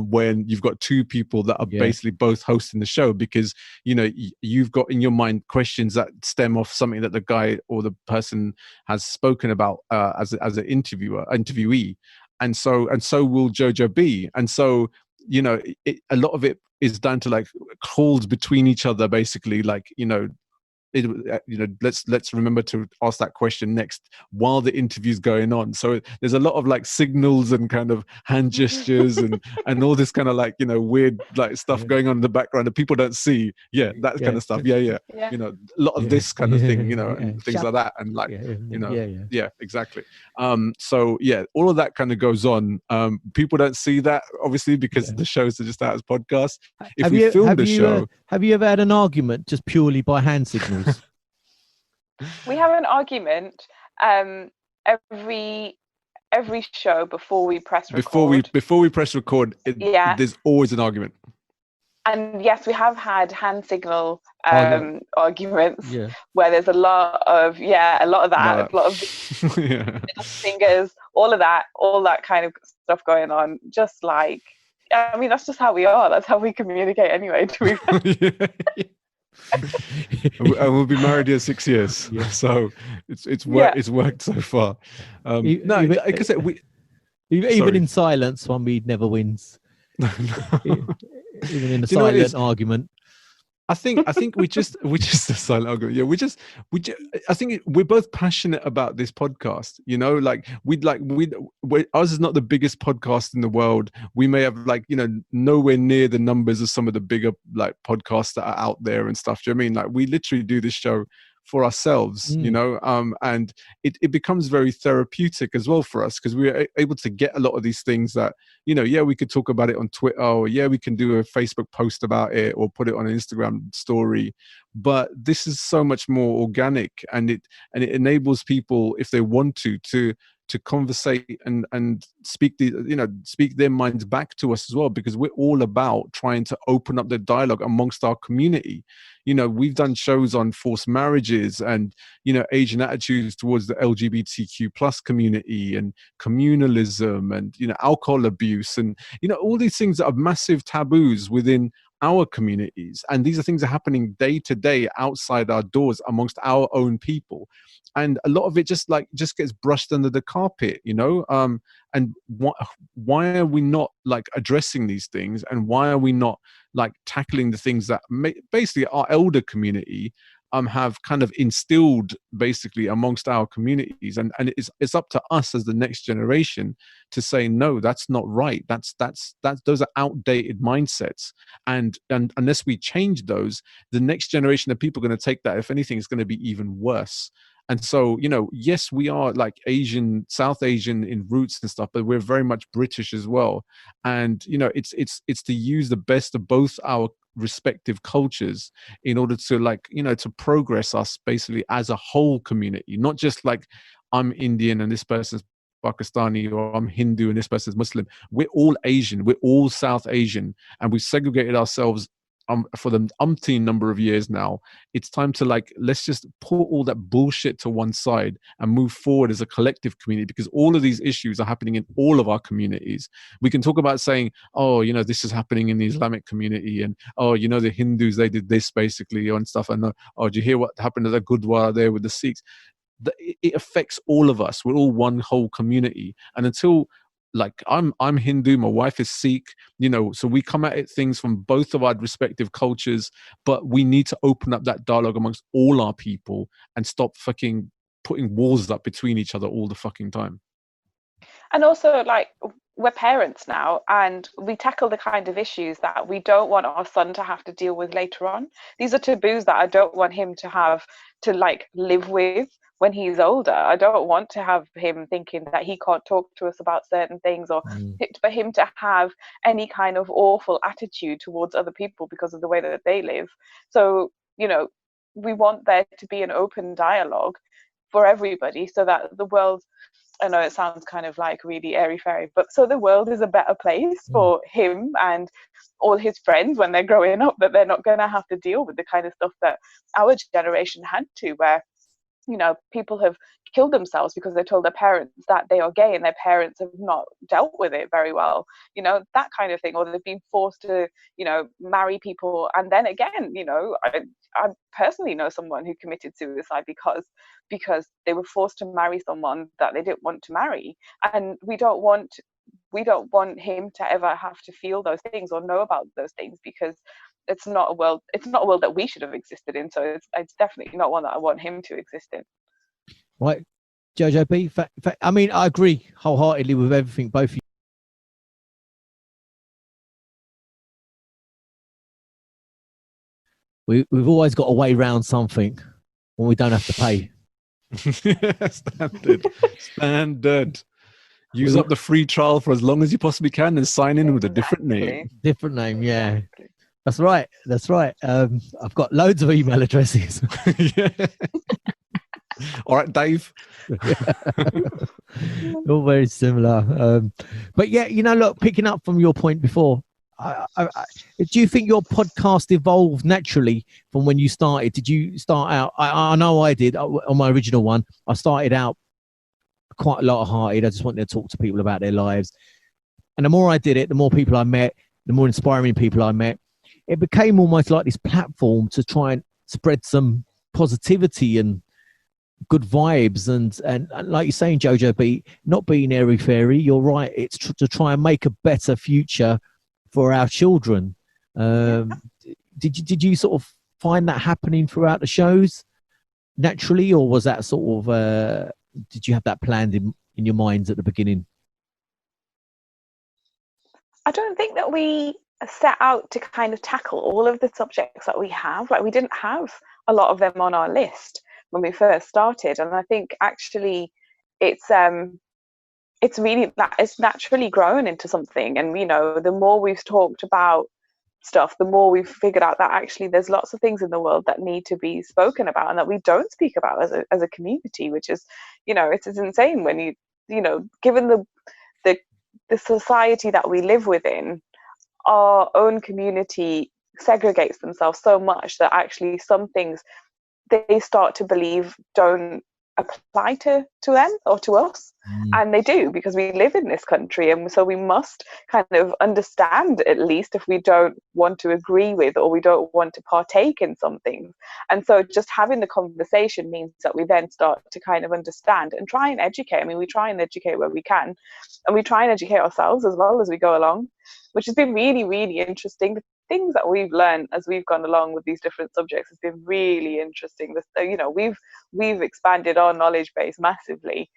[SPEAKER 3] when you've got two people that are basically both hosting the show, because, you know, you've got in your mind questions that stem off something that the guy or the person has spoken about as an interviewee. And so will Jyojo B. And so, you know, a lot of it is down to like calls between each other, basically, like, you know, let's remember to ask that question next while the interview's going on. So there's a lot of like signals and kind of hand gestures and all this kind of like, you know, weird like stuff going on in the background that people don't see. That kind of stuff. You know, a lot of this kind of thing, you know, and things like that, and like, you know, exactly. So yeah, all of that kind of goes on. People don't see that obviously because the shows are just out as podcasts. If we filmed the show,
[SPEAKER 1] have you ever had an argument just purely by hand signals?
[SPEAKER 2] We have an argument every show before we press record.
[SPEAKER 3] Before we press record, there's always an argument.
[SPEAKER 2] And yes, we have had hand signal arguments where there's a lot of that, a lot of fingers, all that kind of stuff going on. Just like, I mean, that's just how we are. That's how we communicate anyway.
[SPEAKER 3] And we'll be married in 6 years, so it's worked so far. Like I said,
[SPEAKER 1] even in silence, Swami never wins. Even in a silent argument.
[SPEAKER 3] I think we just a silent argument. Yeah, I think we're both passionate about this podcast. You know, like ours is not the biggest podcast in the world. We may have like, you know, nowhere near the numbers of some of the bigger like podcasts that are out there and stuff. Do you know what I mean? Like we literally do this show for ourselves, you know, and it becomes very therapeutic as well for us, because we're able to get a lot of these things that, you know, we could talk about it on Twitter, or we can do a Facebook post about it, or put it on an Instagram story, but this is so much more organic, and it enables people, if they want to conversate and speak their minds back to us as well, because we're all about trying to open up the dialogue amongst our community. You know, we've done shows on forced marriages and, you know, Asian attitudes towards the LGBTQ plus community, and communalism, and, you know, alcohol abuse, and, you know, all these things that are massive taboos within our communities. And these are things that are happening day to day outside our doors amongst our own people. And a lot of it just gets brushed under the carpet, you know? And why are we not like addressing these things? And why are we not like tackling the things that basically our elder community have kind of instilled basically amongst our communities, and it's up to us as the next generation to say, no, that's not right. Those are outdated mindsets, and unless we change those, the next generation of people are going to take that, if anything, is going to be even worse. And so, you know, yes, we are like Asian, South Asian in roots and stuff, but we're very much British as well. And, you know, it's to use the best of both our respective cultures in order to, like, you know, to progress us basically as a whole community, not just like I'm Indian and this person's Pakistani, or I'm Hindu and this person's Muslim. We're all Asian, we're all South Asian, and we've segregated ourselves for the umpteen number of years now. It's time to, like, let's just put all that bullshit to one side and move forward as a collective community, because all of these issues are happening in all of our communities. We can talk about saying, oh, you know, this is happening in the Islamic community, and oh, you know, the Hindus, they did this basically and stuff, and oh, do you hear what happened at the Gurdwara there with the Sikhs? It affects all of us. We're all one whole community. And until, like, I'm Hindu, my wife is Sikh, you know, so we come at it things from both of our respective cultures, but we need to open up that dialogue amongst all our people and stop fucking putting walls up between each other all the fucking time.
[SPEAKER 2] And also, like, we're parents now, and we tackle the kind of issues that we don't want our son to have to deal with later on. These are taboos that I don't want him to have to, like, live with when he's older. I don't want to have him thinking that he can't talk to us about certain things, or for him to have any kind of awful attitude towards other people because of the way that they live. So, you know, we want there to be an open dialogue for everybody, so that the world, I know it sounds kind of like really airy-fairy, but so the world is a better place for him and all his friends when they're growing up, that they're not going to have to deal with the kind of stuff that our generation had to, where, you know, people have killed themselves because they told their parents that they are gay and their parents have not dealt with it very well, you know, that kind of thing. Or they've been forced to, you know, marry people. And then again, you know, I personally know someone who committed suicide because they were forced to marry someone that they didn't want to marry. And we don't want him to ever have to feel those things or know about those things, because it's not a world that we should have existed in. So it's definitely not one that I want him to exist in.
[SPEAKER 1] Right, Jyojo B. I mean, I agree wholeheartedly with everything both of you. We've always got a way around something when we don't have to pay.
[SPEAKER 3] Standard. Use up the free trial for as long as you possibly can and sign in with a different name.
[SPEAKER 1] Different name, yeah. Exactly. That's right. I've got loads of email addresses.
[SPEAKER 3] Yeah. All right, Dave.
[SPEAKER 1] All very similar. But yeah, you know, look, picking up from your point before, do you think your podcast evolved naturally from when you started? Did you start out? I know I did on my original one. I started out quite a lot of hearted. I just wanted to talk to people about their lives. And the more I did it, the more people I met, the more inspiring people I met. It became almost like this platform to try and spread some positivity and good vibes. And like you're saying, Jyojo B, not being airy-fairy, you're right. It's to try and make a better future for our children. Did you sort of find that happening throughout the shows naturally, or was that sort of, did you have that planned in your minds at the beginning?
[SPEAKER 2] I don't think that we set out to kind of tackle all of the subjects that we have. Like, we didn't have a lot of them on our list when we first started, and I think actually it's really that it's naturally grown into something. And, you know, the more we've talked about stuff, the more we've figured out that actually there's lots of things in the world that need to be spoken about and that we don't speak about as a community, which is, you know, it's insane when you know, given the society that we live within, our own community segregates themselves so much that actually some things they start to believe don't apply to them or to us. And they do, because we live in this country, and so we must kind of understand, at least if we don't want to agree with or we don't want to partake in something. And so just having the conversation means that we then start to kind of understand and try and educate. I mean, we try and educate where we can, and we try and educate ourselves as well as we go along, which has been really, really interesting. The things that we've learned as we've gone along with these different subjects has been really interesting. You know, we've expanded our knowledge base massively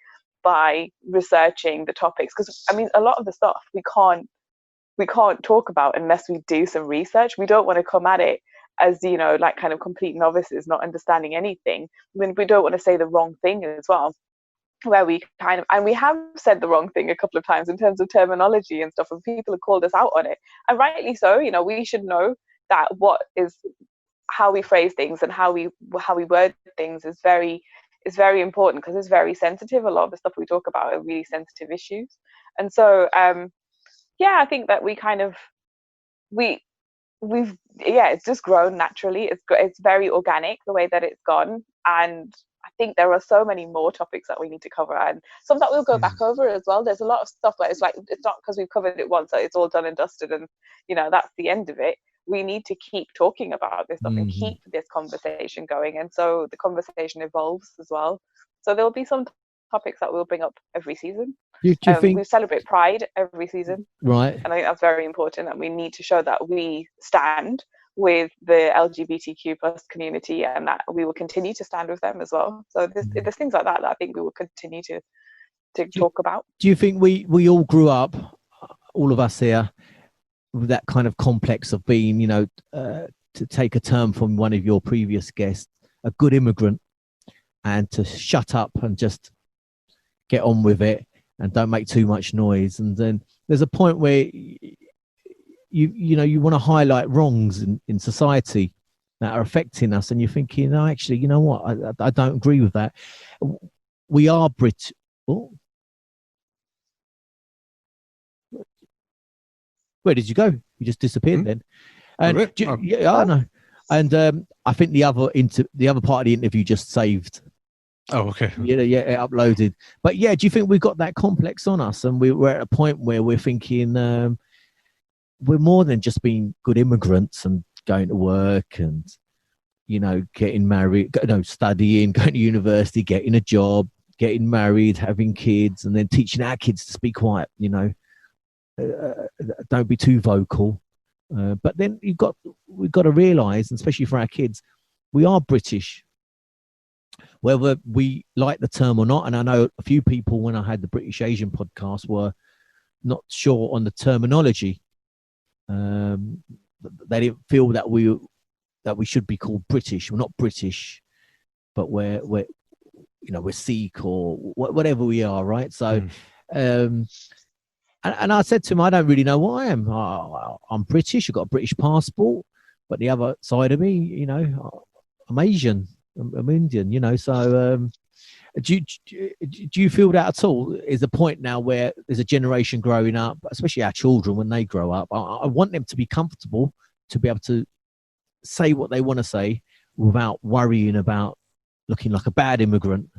[SPEAKER 2] by researching the topics, because I mean, a lot of the stuff we can't talk about unless we do some research. We don't want to come at it as, you know, like kind of complete novices, not understanding anything. I mean, we don't want to say the wrong thing as well, where we kind of, and we have said the wrong thing a couple of times in terms of terminology and stuff, and people have called us out on it, and rightly so. You know, we should know that how we phrase things and how we word things is very important, because it's very sensitive. A lot of the stuff we talk about are really sensitive issues. And so yeah, I think that we kind of we've it's just grown naturally. It's very organic the way that it's gone, and I think there are so many more topics that we need to cover, and some that we'll go back over as well. There's a lot of stuff where it's like, it's not because we've covered it once that it's all done and dusted and, you know, that's the end of it. We need to keep talking about this stuff and keep this conversation going, and so the conversation evolves as well. So there'll be some topics that we'll bring up every season.
[SPEAKER 1] Do you think
[SPEAKER 2] we celebrate Pride every season,
[SPEAKER 1] right?
[SPEAKER 2] And I think that's very important, that we need to show that we stand with the LGBTQ plus community, and that we will continue to stand with them as well. So there's things like that I think we will continue to talk about.
[SPEAKER 1] Do you think we all grew up, all of us here, with that kind of complex of being, you know, to take a term from one of your previous guests, a good immigrant, and to shut up and just get on with it and don't make too much noise? And then there's a point where you know, you want to highlight wrongs in society that are affecting us, and you're thinking, no, actually, you know what, I don't agree with that. We are Brit. Oh. Where did you go? You just disappeared then. And yeah, I know. And I think the other part of the interview just saved.
[SPEAKER 3] Oh, okay.
[SPEAKER 1] Yeah, it uploaded. But yeah, do you think we've got that complex on us, and we're at a point where we're thinking we're more than just being good immigrants and going to work and, you know, getting married, studying, going to university, getting a job, getting married, having kids, and then teaching our kids to be quiet, you know, don't be too vocal. But then we've got to realize, and especially for our kids, we are British, whether we like the term or not. And I know a few people, when I had the British Asian podcast, were not sure on the terminology. They didn't feel that we should be called British. We're not British, but we're you know, we're Sikh or whatever we are, right? So and I said to him, I don't really know what I am. I'm British. I've got a British passport, but the other side of me, you know, I'm Asian. I'm Indian, you know. So do you feel that at all? Is a point now where there's a generation growing up, especially our children, when they grow up, I want them to be comfortable to be able to say what they want to say without worrying about looking like a bad immigrant.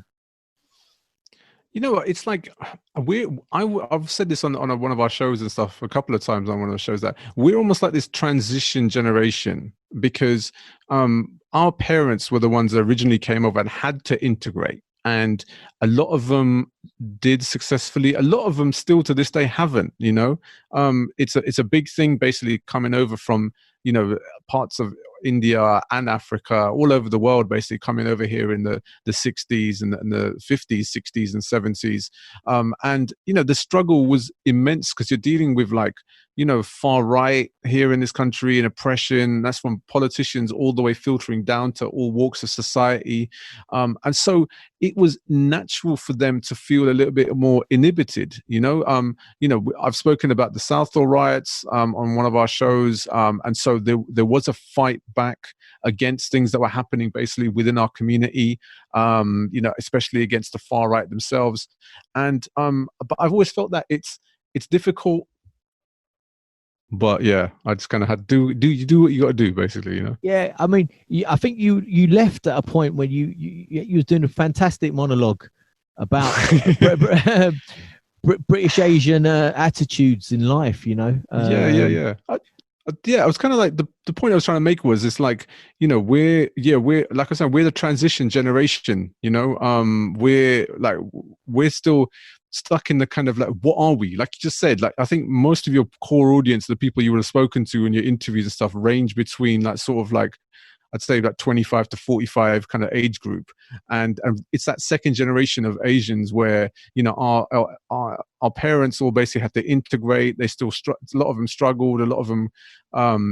[SPEAKER 3] You know what? It's like I've said this on one of our shows and stuff a couple of times on one of the shows, that we're almost like this transition generation, because our parents were the ones that originally came over and had to integrate. And a lot of them did successfully. A lot of them still to this day haven't, you know. It's a big thing, basically, coming over from, you know, parts of India and Africa, all over the world, basically coming over here in the 60s and the 50s, 60s and 70s. And, you know, the struggle was immense, because you're dealing with, like, you know, far right here in this country and oppression. That's from politicians all the way filtering down to all walks of society. And so it was natural for them to feel a little bit more inhibited, you know. I've spoken about the Southall riots on one of our shows. And so there was a fight back against things that were happening basically within our community, you know, especially against the far right themselves. And but I've always felt that it's difficult But yeah, I just kind of had to do what you got to do, basically, you know.
[SPEAKER 1] Yeah, I mean, I think you left at a point when you was doing a fantastic monologue about British Asian attitudes in life. You know.
[SPEAKER 3] Yeah. Yeah, I was kind of like the point I was trying to make was it's like, you know, we're like I said, we're the transition generation, you know. We're still stuck in the kind of like, what are we, like you just said, like I think most of your core audience, the people you would have spoken to in your interviews and stuff, range between like sort of like, I'd say like 25 to 45 kind of age group. And it's that second generation of Asians where, you know, our parents all basically had to integrate. They still, a lot of them struggled, a lot of them,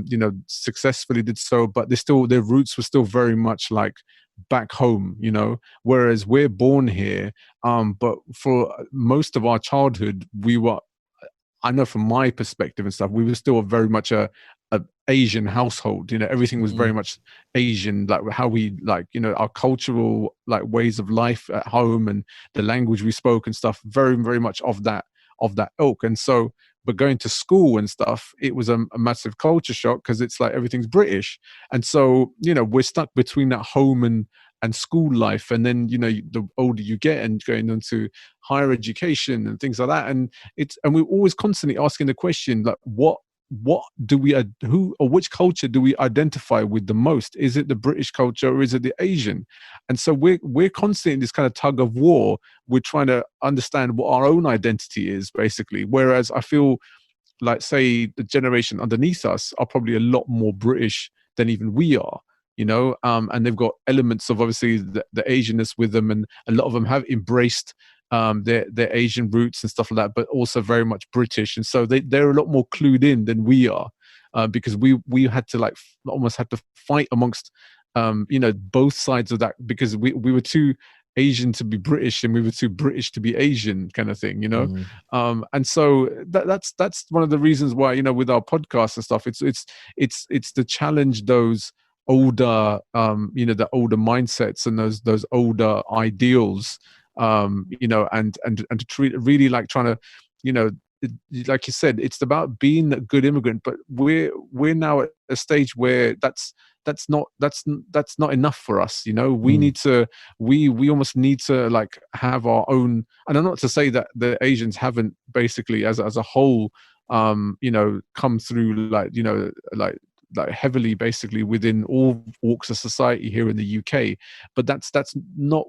[SPEAKER 3] you know, successfully did so, but their roots were still very much like back home, you know, whereas we're born here. But for most of our childhood, I know from my perspective and stuff, we were still very much a Asian household. You know, everything was very much Asian, like how we, like, you know, our cultural like ways of life at home and the language we spoke and stuff, very, very much of that ilk. And so, but going to school and stuff, it was a massive culture shock because it's like everything's British. And so, you know, we're stuck between that home and school life. And then, you know, the older you get and going into higher education and things like that. And we're always constantly asking the question, like, what do we, who or which culture do we identify with the most? Is it the British culture or is it the Asian? And so we're constantly in this kind of tug of war. We're trying to understand what our own identity is, basically. Whereas I feel like, say, the generation underneath us are probably a lot more British than even we are, you know, and they've got elements of obviously the Asianness with them, and a lot of them have embraced their Asian roots and stuff like that, but also very much British. And so they're a lot more clued in than we are, because we had to like almost had to fight amongst, you know, both sides of that, because we were too Asian to be British and we were too British to be Asian, kind of thing, you know. And so that's one of the reasons why, you know, with our podcast and stuff, it's to challenge those older, you know, the older mindsets and those older ideals, you know, and to treat really like trying to, you know, like you said, it's about being a good immigrant. But we're now at a stage where that's not enough for us, you know. We need to, we almost need to like have our own. And I'm not to say that the Asians haven't basically as a whole, you know, come through like, you know, like heavily basically within all walks of society here in the UK, but that's not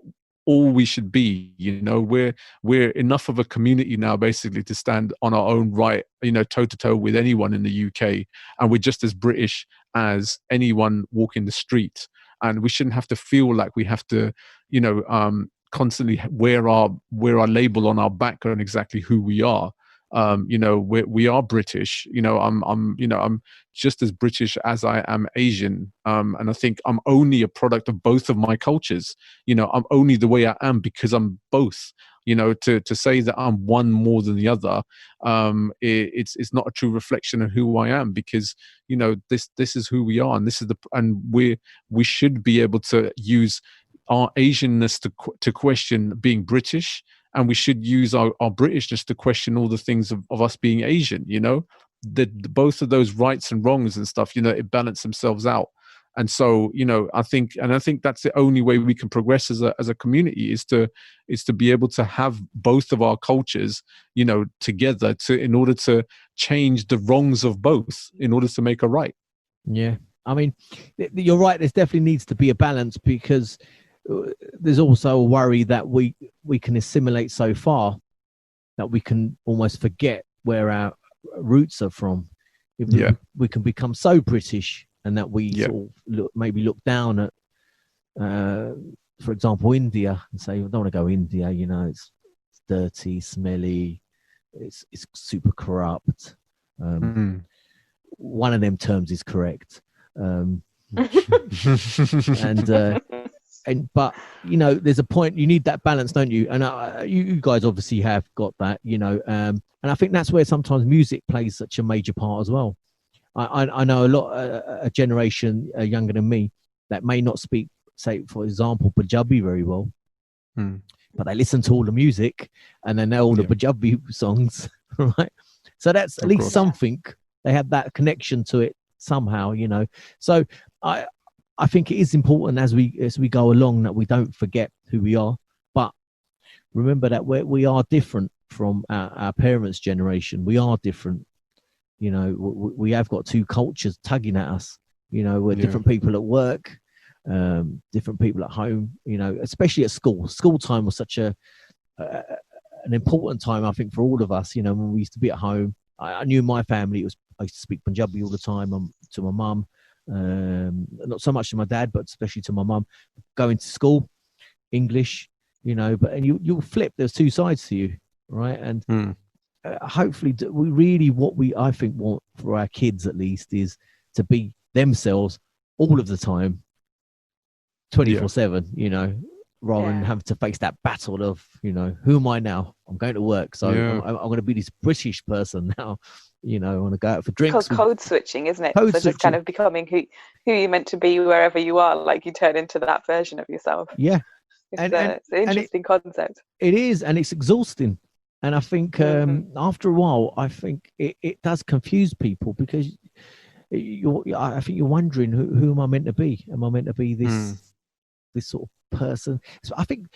[SPEAKER 3] all we should be, you know. We're enough of a community now basically to stand on our own right, you know, toe to toe with anyone in the UK, and we're just as British as anyone walking the street, and we shouldn't have to feel like we have to, you know, constantly wear our label on our back on exactly who we are. You know, we are British, you know. I'm just as British as I am Asian, and I think I'm only a product of both of my cultures. You know, I'm only the way I am because I'm both. You know, to say that I'm one more than the other, it's not a true reflection of who I am, because, you know, this is who we are, and this is and we should be able to use our Asianness to question being British, and we should use our Britishness to question all the things of us being Asian, you know. Both of those rights and wrongs and stuff, you know, it balance themselves out. And so, you know, I think that's the only way we can progress as a community, is to be able to have both of our cultures, you know, together, in order to change the wrongs of both, in order to make a right.
[SPEAKER 1] Yeah, I mean, you're right. There definitely needs to be a balance, because there's also a worry that we can assimilate so far that we can almost forget where our roots are from. We can become so British, and that we sort of maybe look down at, for example, India, and say, I don't want to go India, you know, it's dirty, smelly, it's super corrupt. One of them terms is correct. But you know, there's a point, you need that balance, don't you? And you guys obviously have got that, you know, and I think that's where sometimes music plays such a major part as well. I know a lot, a generation younger than me, that may not speak, say, for example, Punjabi very well, but they listen to all the music and they know all the Punjabi songs, right? So that's at least something they have that connection to it somehow, you know. So I think it is important as we go along that we don't forget who we are, but remember that we are different from our parents' generation. We are different. You know, we have got two cultures tugging at us. You know, we're different people at work, different people at home. You know, especially at school. School time was such an important time, I think, for all of us. You know, when we used to be at home, I knew my family. I used to speak Punjabi all the time to my mum. Not so much to my dad, but especially to my mum. Going to school, English. You know, but and you'll flip. There's two sides to you, right? And hopefully, I think want for our kids at least is to be themselves all of the time, 24/7. You know, rather than having to face that battle of, you know, who am I now? I'm going to work, so I'm going to be this British person now. You know, I want to go out for drinks.
[SPEAKER 2] It's called code switching, isn't it? So just kind of becoming who you're meant to be wherever you are. Like you turn into that version of yourself.
[SPEAKER 1] Yeah.
[SPEAKER 2] It's an interesting concept.
[SPEAKER 1] It is, and it's exhausting. And I think after a while, I think it does confuse people because I think you're wondering who am I meant to be? Am I meant to be this sort of person? So I think,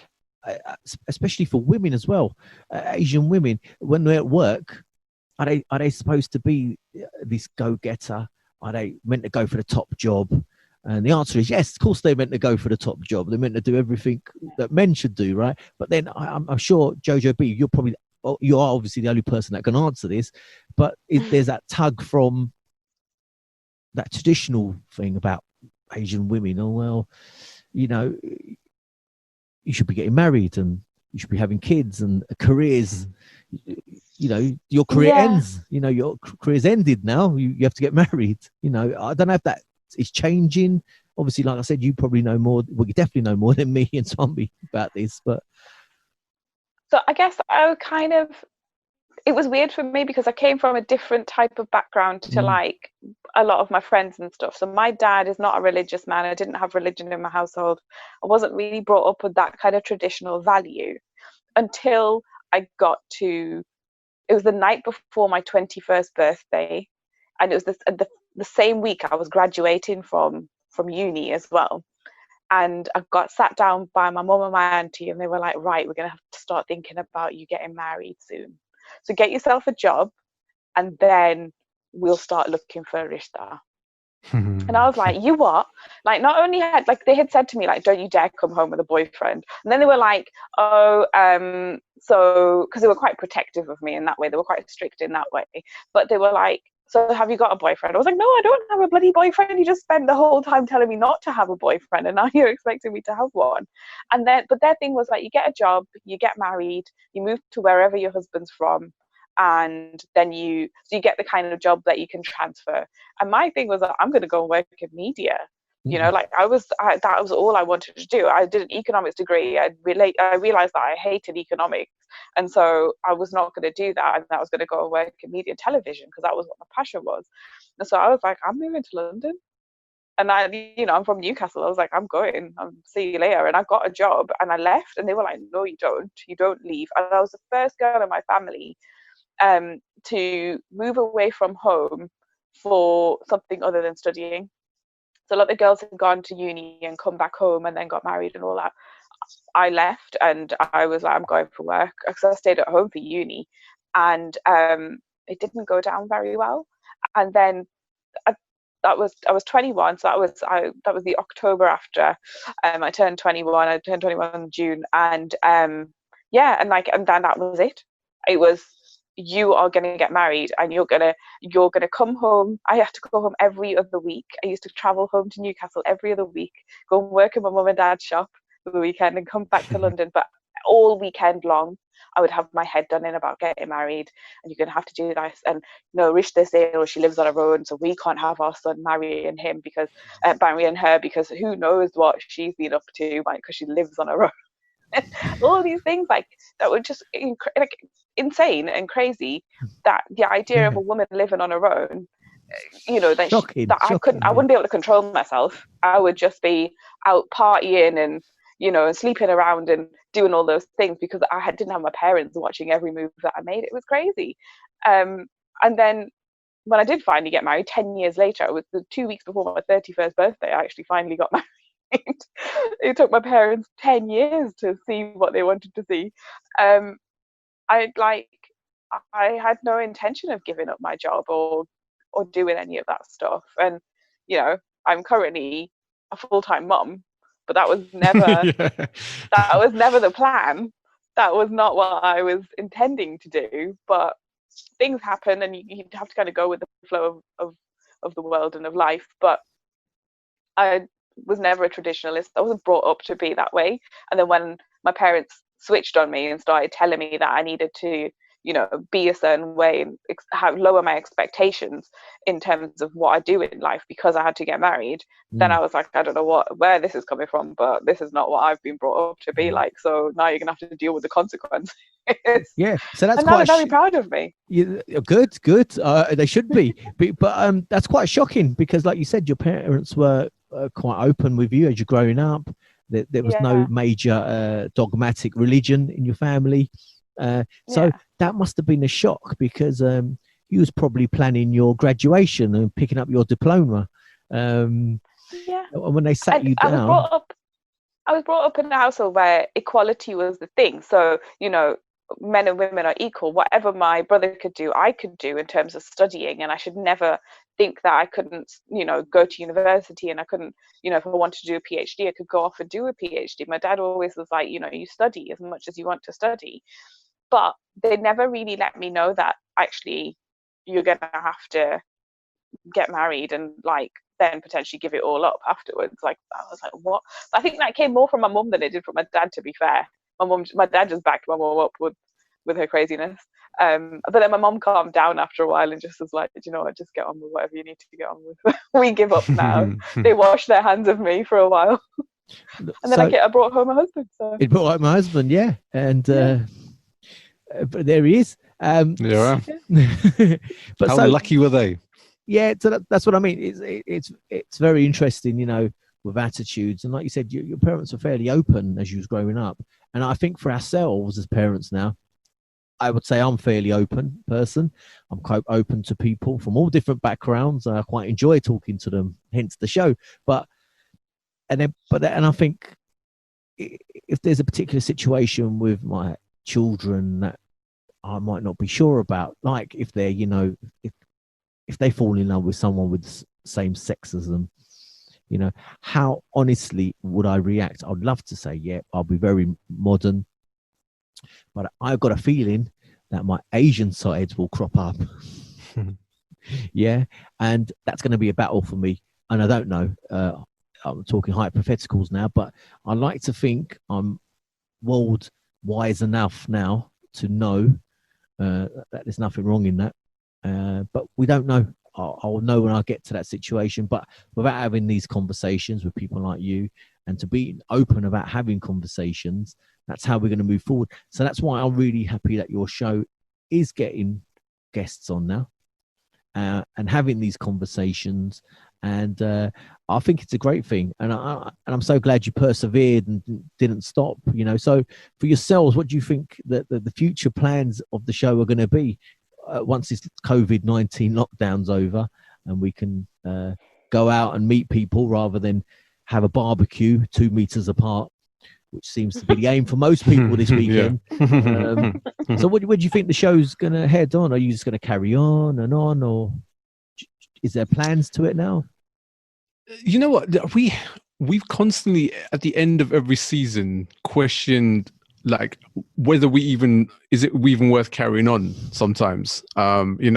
[SPEAKER 1] especially for women as well, Asian women, when they're at work, are they supposed to be this go-getter? Are they meant to go for the top job? And the answer is yes, of course they're meant to go for the top job. They're meant to do everything that men should do, right? But then I'm sure, Jyojo B, you are obviously the only person that can answer this, but there's that tug from that traditional thing about Asian women. Oh, well, you know, you should be getting married and you should be having kids and careers. You know, your career ends. You know, your career's ended now. You have to get married. You know, I don't know if that is changing. Obviously, like I said, you probably know more. Well, you definitely know more than me and Swami about this. But
[SPEAKER 2] so I guess it was weird for me because I came from a different type of background to like a lot of my friends and stuff. So my dad is not a religious man. I didn't have religion in my household. I wasn't really brought up with that kind of traditional value until I got to, it was the night before my 21st birthday. And it was the same week I was graduating from uni as well. And I got sat down by my mum and my auntie, and they were like, right, we're going to have to start thinking about you getting married soon. So get yourself a job, and then we'll start looking for a rishta. And I was like, you what? Like, not only had, like, they had said to me, like, don't you dare come home with a boyfriend. And then they were like, oh, so, because they were quite protective of me in that way. They were quite strict in that way. But they were like, so have you got a boyfriend? I was like, no, I don't have a bloody boyfriend. You just spent the whole time telling me not to have a boyfriend, and now you're expecting me to have one. And then, but their thing was like, you get a job, you get married, you move to wherever your husband's from, and then you get the kind of job that you can transfer. And my thing was that I'm going to go and work in media. You know, like that was all I wanted to do. I did an economics degree. I realized that I hated economics, and so I was not going to do that. And I was going to go and work in media and television because that was what my passion was. And so I was like, I'm moving to London, and I'm from Newcastle. I was like, I'm going. I'll see you later. And I got a job, and I left, and they were like, no, you don't leave. And I was the first girl in my family to move away from home for something other than studying. So a lot of the girls had gone to uni and come back home and then got married and all that. I left and I was like, I'm going for work, because I stayed at home for uni, and it didn't go down very well. And then I was 21, so that was the October after I turned 21. I turned 21 in June, and and then that was it. It was, you are going to get married and you're going to come home. I have to go home every other week. I used to travel home to Newcastle every other week, go and work in my mum and dad's shop for the weekend and come back to London. But all weekend long, I would have my head done in about getting married, and you're going to have to do this. And Rishta Sale, she lives on her own, so we can't have our son marrying her because who knows what she's been up to, because she lives on her own. All these things like that were just insane and crazy. That the idea of a woman living on her own,
[SPEAKER 1] shocking.
[SPEAKER 2] I wouldn't be able to control myself. I would just be out partying and and sleeping around and doing all those things because didn't have my parents watching every move that I made. It was crazy. And then when I did finally get married 10 years later, it was the 2 weeks before my 31st birthday, I actually finally got married. It took my parents 10 years to see what they wanted to see. um I like I had no intention of giving up my job or doing any of that stuff. And I'm currently a full-time mum, but that was never
[SPEAKER 3] Yeah.
[SPEAKER 2] that was never the plan. That was not what I was intending to do. But things happen, and you have to kind of go with the flow of the world and of life. But I was never a traditionalist. I wasn't brought up to be that way. And then when my parents switched on me and started telling me that I needed to, be a certain way and lower my expectations in terms of what I do in life because I had to get married, then I was like, I don't know where this is coming from, but this is not what I've been brought up to be like. So now you're gonna have to deal with the consequences.
[SPEAKER 1] Yeah, so that's
[SPEAKER 2] and now
[SPEAKER 1] quite
[SPEAKER 2] they're very proud of me.
[SPEAKER 1] Yeah, good. They should be, but that's quite shocking because, like you said, your parents were quite open with you as you're growing up. There was no major dogmatic religion in your family, so that must have been a shock because you was probably planning your graduation and picking up your diploma. And when they sat you down,
[SPEAKER 2] I was brought up in a household where equality was the thing. So men and women are equal. Whatever my brother could do, I could do in terms of studying, and I should never think that I couldn't, go to university, and I couldn't, if I wanted to do a PhD, I could go off and do a PhD. My dad always was like, you study as much as you want to study, but they never really let me know that actually you're gonna have to get married and then potentially give it all up afterwards. I was like, what? I think that came more from my mum than it did from my dad, to be fair. My dad just backed my mum up with her craziness. But then my mum calmed down after a while and just was like, just get on with whatever you need to get on with. We give up now. They wash their hands of me for a while. And then I brought home a husband. So
[SPEAKER 1] it brought home my husband, yeah. And but there he is.
[SPEAKER 3] Yeah.
[SPEAKER 1] But
[SPEAKER 3] how lucky were they?
[SPEAKER 1] Yeah, so that's what I mean. It's very interesting, with attitudes. And like you said, your parents were fairly open as you was growing up. And I think for ourselves as parents now, I would say I'm a fairly open person. I'm quite open to people from all different backgrounds. I quite enjoy talking to them, hence the show. And I think if there's a particular situation with my children that I might not be sure about, like if they're, if they fall in love with someone with the same sex as them, how honestly would I react? I'd love to say, yeah, I'll be very modern, but I've got a feeling that my Asian side will crop up. Yeah, and that's going to be a battle for me. And I don't know, I'm talking hypotheticals now, but I like to think I'm world wise enough now to know that there's nothing wrong in that. But we don't know. I'll know when I get to that situation. But without having these conversations with people like you and to be open about having conversations, that's how we're going to move forward. So that's why I'm really happy that your show is getting guests on now and having these conversations. And I think it's a great thing. And I'm so glad you persevered and didn't stop, So for yourselves, what do you think that the future plans of the show are going to be? Once this COVID-19 lockdown's over and we can go out and meet people rather than have a barbecue 2 meters apart, which seems to be the aim for most people this weekend. So what do you think the show's going to head on? Are you just going to carry on, or is there plans to it now?
[SPEAKER 3] You know what? We've constantly, at the end of every season, questioned whether we is it even worth carrying on sometimes. When we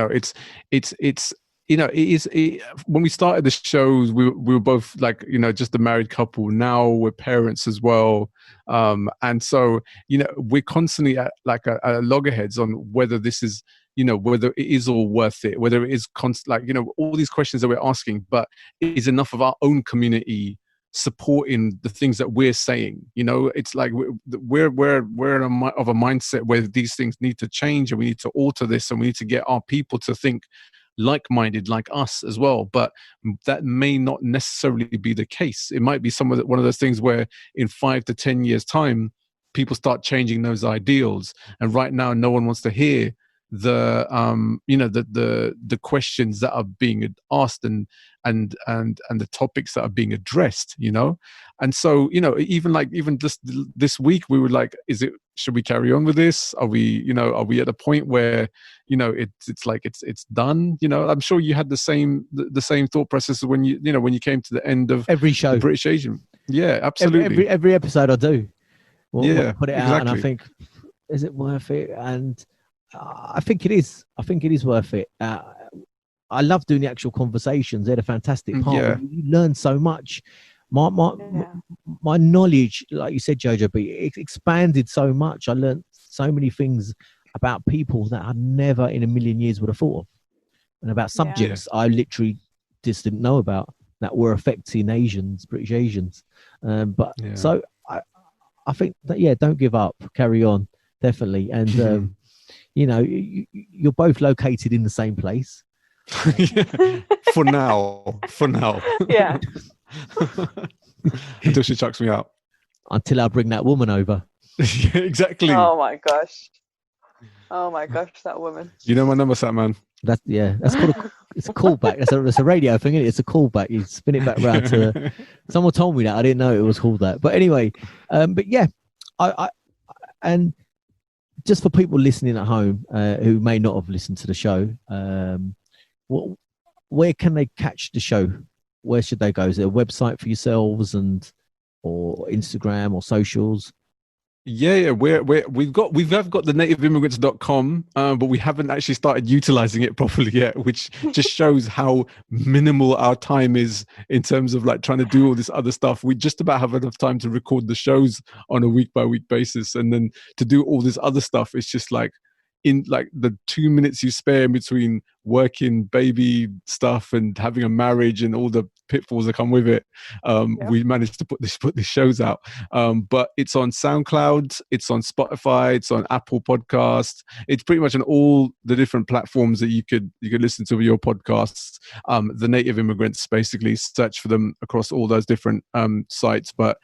[SPEAKER 3] started the shows, we were both just a married couple. Now we're parents as well. And so, we're constantly at loggerheads on whether this is, whether it is all worth it, whether it is all these questions that we're asking, but is enough of our own community supporting the things that we're saying? It's like we're of a mindset where these things need to change and we need to alter this and we need to get our people to think like-minded like us as well. But that may not necessarily be the case. It might be one of those things where in 5 to 10 years time people start changing those ideals, and right now no one wants to hear the the questions that are being asked and the topics that are being addressed, and so even just this week we were like, should we carry on with this? Are we at a point where it's done? I'm sure you had the same thought process when you came to the end of
[SPEAKER 1] every show,
[SPEAKER 3] the British Asian. Yeah, absolutely.
[SPEAKER 1] Every episode I do. We'll put it out, and I think, is it worth it? And I think it is. I think it is worth it. I love doing the actual conversations. They're the fantastic part.
[SPEAKER 3] Yeah.
[SPEAKER 1] You learn so much. My knowledge, like you said, Jyojo, it expanded so much. I learned so many things about people that I never in a million years would have thought of, and about subjects I literally just didn't know about that were affecting British Asians. So I think that, don't give up, carry on, definitely. And you're both located in the same place.
[SPEAKER 3] For now.
[SPEAKER 2] Yeah.
[SPEAKER 3] Until she chucks me out.
[SPEAKER 1] Until I bring that woman over.
[SPEAKER 3] Yeah, exactly.
[SPEAKER 2] Oh my gosh, that woman.
[SPEAKER 3] You know my number, Sat Man.
[SPEAKER 1] That's called it's a callback. It's a radio thing, isn't it? It's a callback. You spin it back round to. Someone told me that. I didn't know it was called that. But anyway, I and just for people listening at home who may not have listened to the show, where can they catch the show? Where should they go? Is there a website for yourselves or Instagram or socials?
[SPEAKER 3] Yeah, we've got the nativeimmigrants.com, but we haven't actually started utilizing it properly yet, which just shows how minimal our time is in terms of like trying to do all this other stuff. We just about have enough time to record the shows on a week by week basis, and then to do all this other stuff, it's just like in like the 2 minutes you spare in between working, baby stuff, and having a marriage and all the pitfalls that come with it. We managed to put these shows out. But it's on SoundCloud, it's on Spotify, it's on Apple Podcasts. It's pretty much on all the different platforms that you could listen to your podcasts. The Native Immigrants, basically search for them across all those different sites. But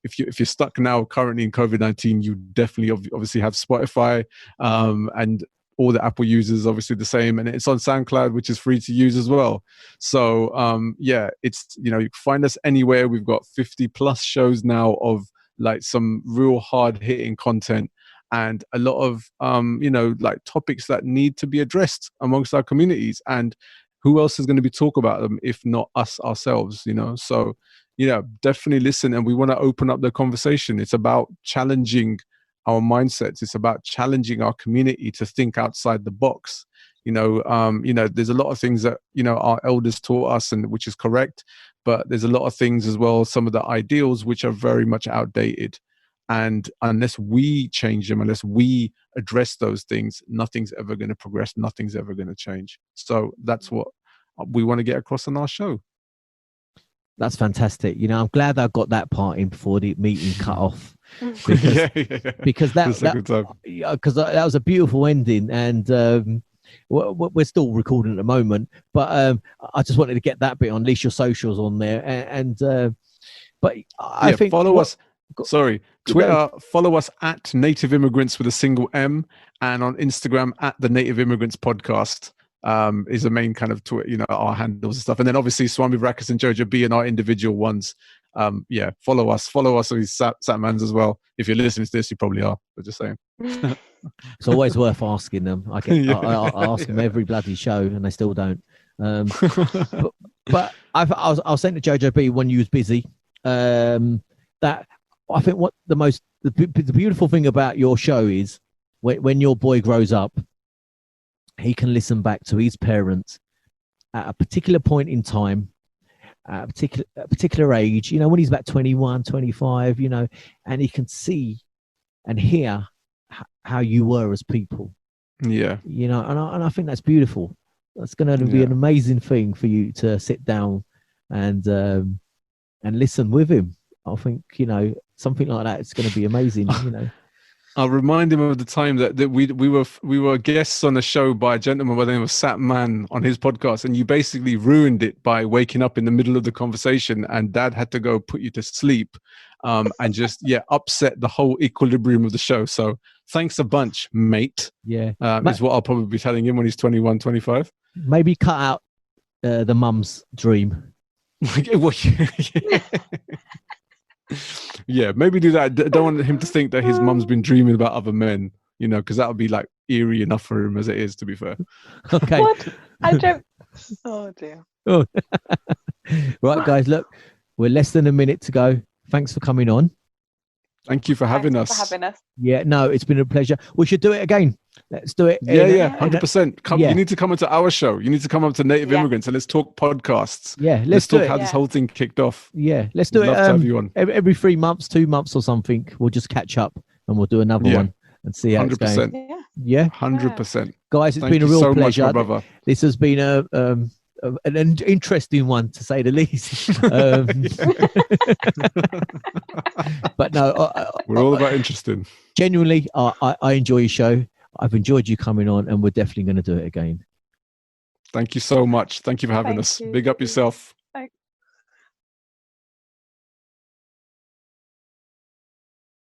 [SPEAKER 3] if you're stuck now currently in COVID-19, you definitely obviously have Spotify, and all the Apple users obviously the same, and it's on SoundCloud, which is free to use as well. So it's you can find us anywhere. We've got 50 plus shows now of like some real hard hitting content and a lot of like topics that need to be addressed amongst our communities. And who else is going to be talk about them if not us ourselves? So definitely listen, and we want to open up the conversation. It's about challenging our mindsets. It's about challenging our community to think outside the box. There's a lot of things that our elders taught us, and which is correct, but there's a lot of things as well, some of the ideals which are very much outdated. And unless we change them, unless we address those things, nothing's ever going to progress, nothing's ever going to change. So that's what we want to get across on our show.
[SPEAKER 1] That's fantastic. I'm glad I got that part in before the meeting cut off, because that was a beautiful ending, and we're still recording at the moment. But I just wanted to get that bit on. At least your socials on there, but I think
[SPEAKER 3] follow us. Sorry, Twitter. Follow us at Native Immigrants with a single M, and on Instagram at the Native Immigrants Podcast. Is the main kind of our handles and stuff, and then obviously Swami, Baracus, and Jyojo being our individual ones. Follow us on these Satmans as well. If you're listening to this, you probably are, but just saying.
[SPEAKER 1] It's always worth asking them. I ask them every bloody show, and they still don't. But I was saying to Jyojo B when you was busy, that I think what the beautiful thing about your show is when your boy grows up, he can listen back to his parents at a particular point in time, at a particular age, when he's about 21, 25, and he can see and hear how you were as people.
[SPEAKER 3] Yeah.
[SPEAKER 1] And I think that's beautiful. That's going to be an amazing thing for you to sit down and listen with him. I think, something like that is going to be amazing,
[SPEAKER 3] I'll remind him of the time that we were guests on a show by a gentleman by the name of Sat Man on his podcast, and you basically ruined it by waking up in the middle of the conversation, and Dad had to go put you to sleep, and just upset the whole equilibrium of the show. So thanks a bunch, mate.
[SPEAKER 1] Yeah,
[SPEAKER 3] is what I'll probably be telling him when he's 21, 25.
[SPEAKER 1] maybe cut out the mum's dream.
[SPEAKER 3] Yeah, maybe do that. Don't want him to think that his mum's been dreaming about other men, because that would be like eerie enough for him as it is, to be fair.
[SPEAKER 1] Okay.
[SPEAKER 2] What? I don't. Oh dear.
[SPEAKER 1] Oh. Right, guys, look, we're less than a minute to go. Thanks for coming on.
[SPEAKER 3] Thank you for having
[SPEAKER 2] Thanks
[SPEAKER 3] us.
[SPEAKER 2] for having us.
[SPEAKER 1] Yeah, no, it's been a pleasure. We should do it again. Let's do it.
[SPEAKER 3] Yeah, 100%. Come,
[SPEAKER 1] yeah.
[SPEAKER 3] You need to come onto our show. You need to come up to Native Immigrants and let's talk podcasts.
[SPEAKER 1] Yeah,
[SPEAKER 3] let's talk
[SPEAKER 1] do it.
[SPEAKER 3] how this whole thing kicked off.
[SPEAKER 1] Yeah, let's do
[SPEAKER 3] Love to have you on.
[SPEAKER 1] every 3 months, 2 months or something. We'll just catch up and we'll do another one and see how 100%. It's going. Yeah,
[SPEAKER 3] 100%.
[SPEAKER 1] Guys, it's
[SPEAKER 3] Thank
[SPEAKER 1] been a
[SPEAKER 3] you
[SPEAKER 1] real
[SPEAKER 3] so
[SPEAKER 1] pleasure.
[SPEAKER 3] Much, my brother.
[SPEAKER 1] This has been an interesting one, to say the least. But no,
[SPEAKER 3] we're all about interesting.
[SPEAKER 1] Genuinely, I enjoy your show. I've enjoyed you coming on, and we're definitely going to do it again.
[SPEAKER 3] Thank you so much. Thank you for having us.
[SPEAKER 2] You.
[SPEAKER 3] Big up yourself.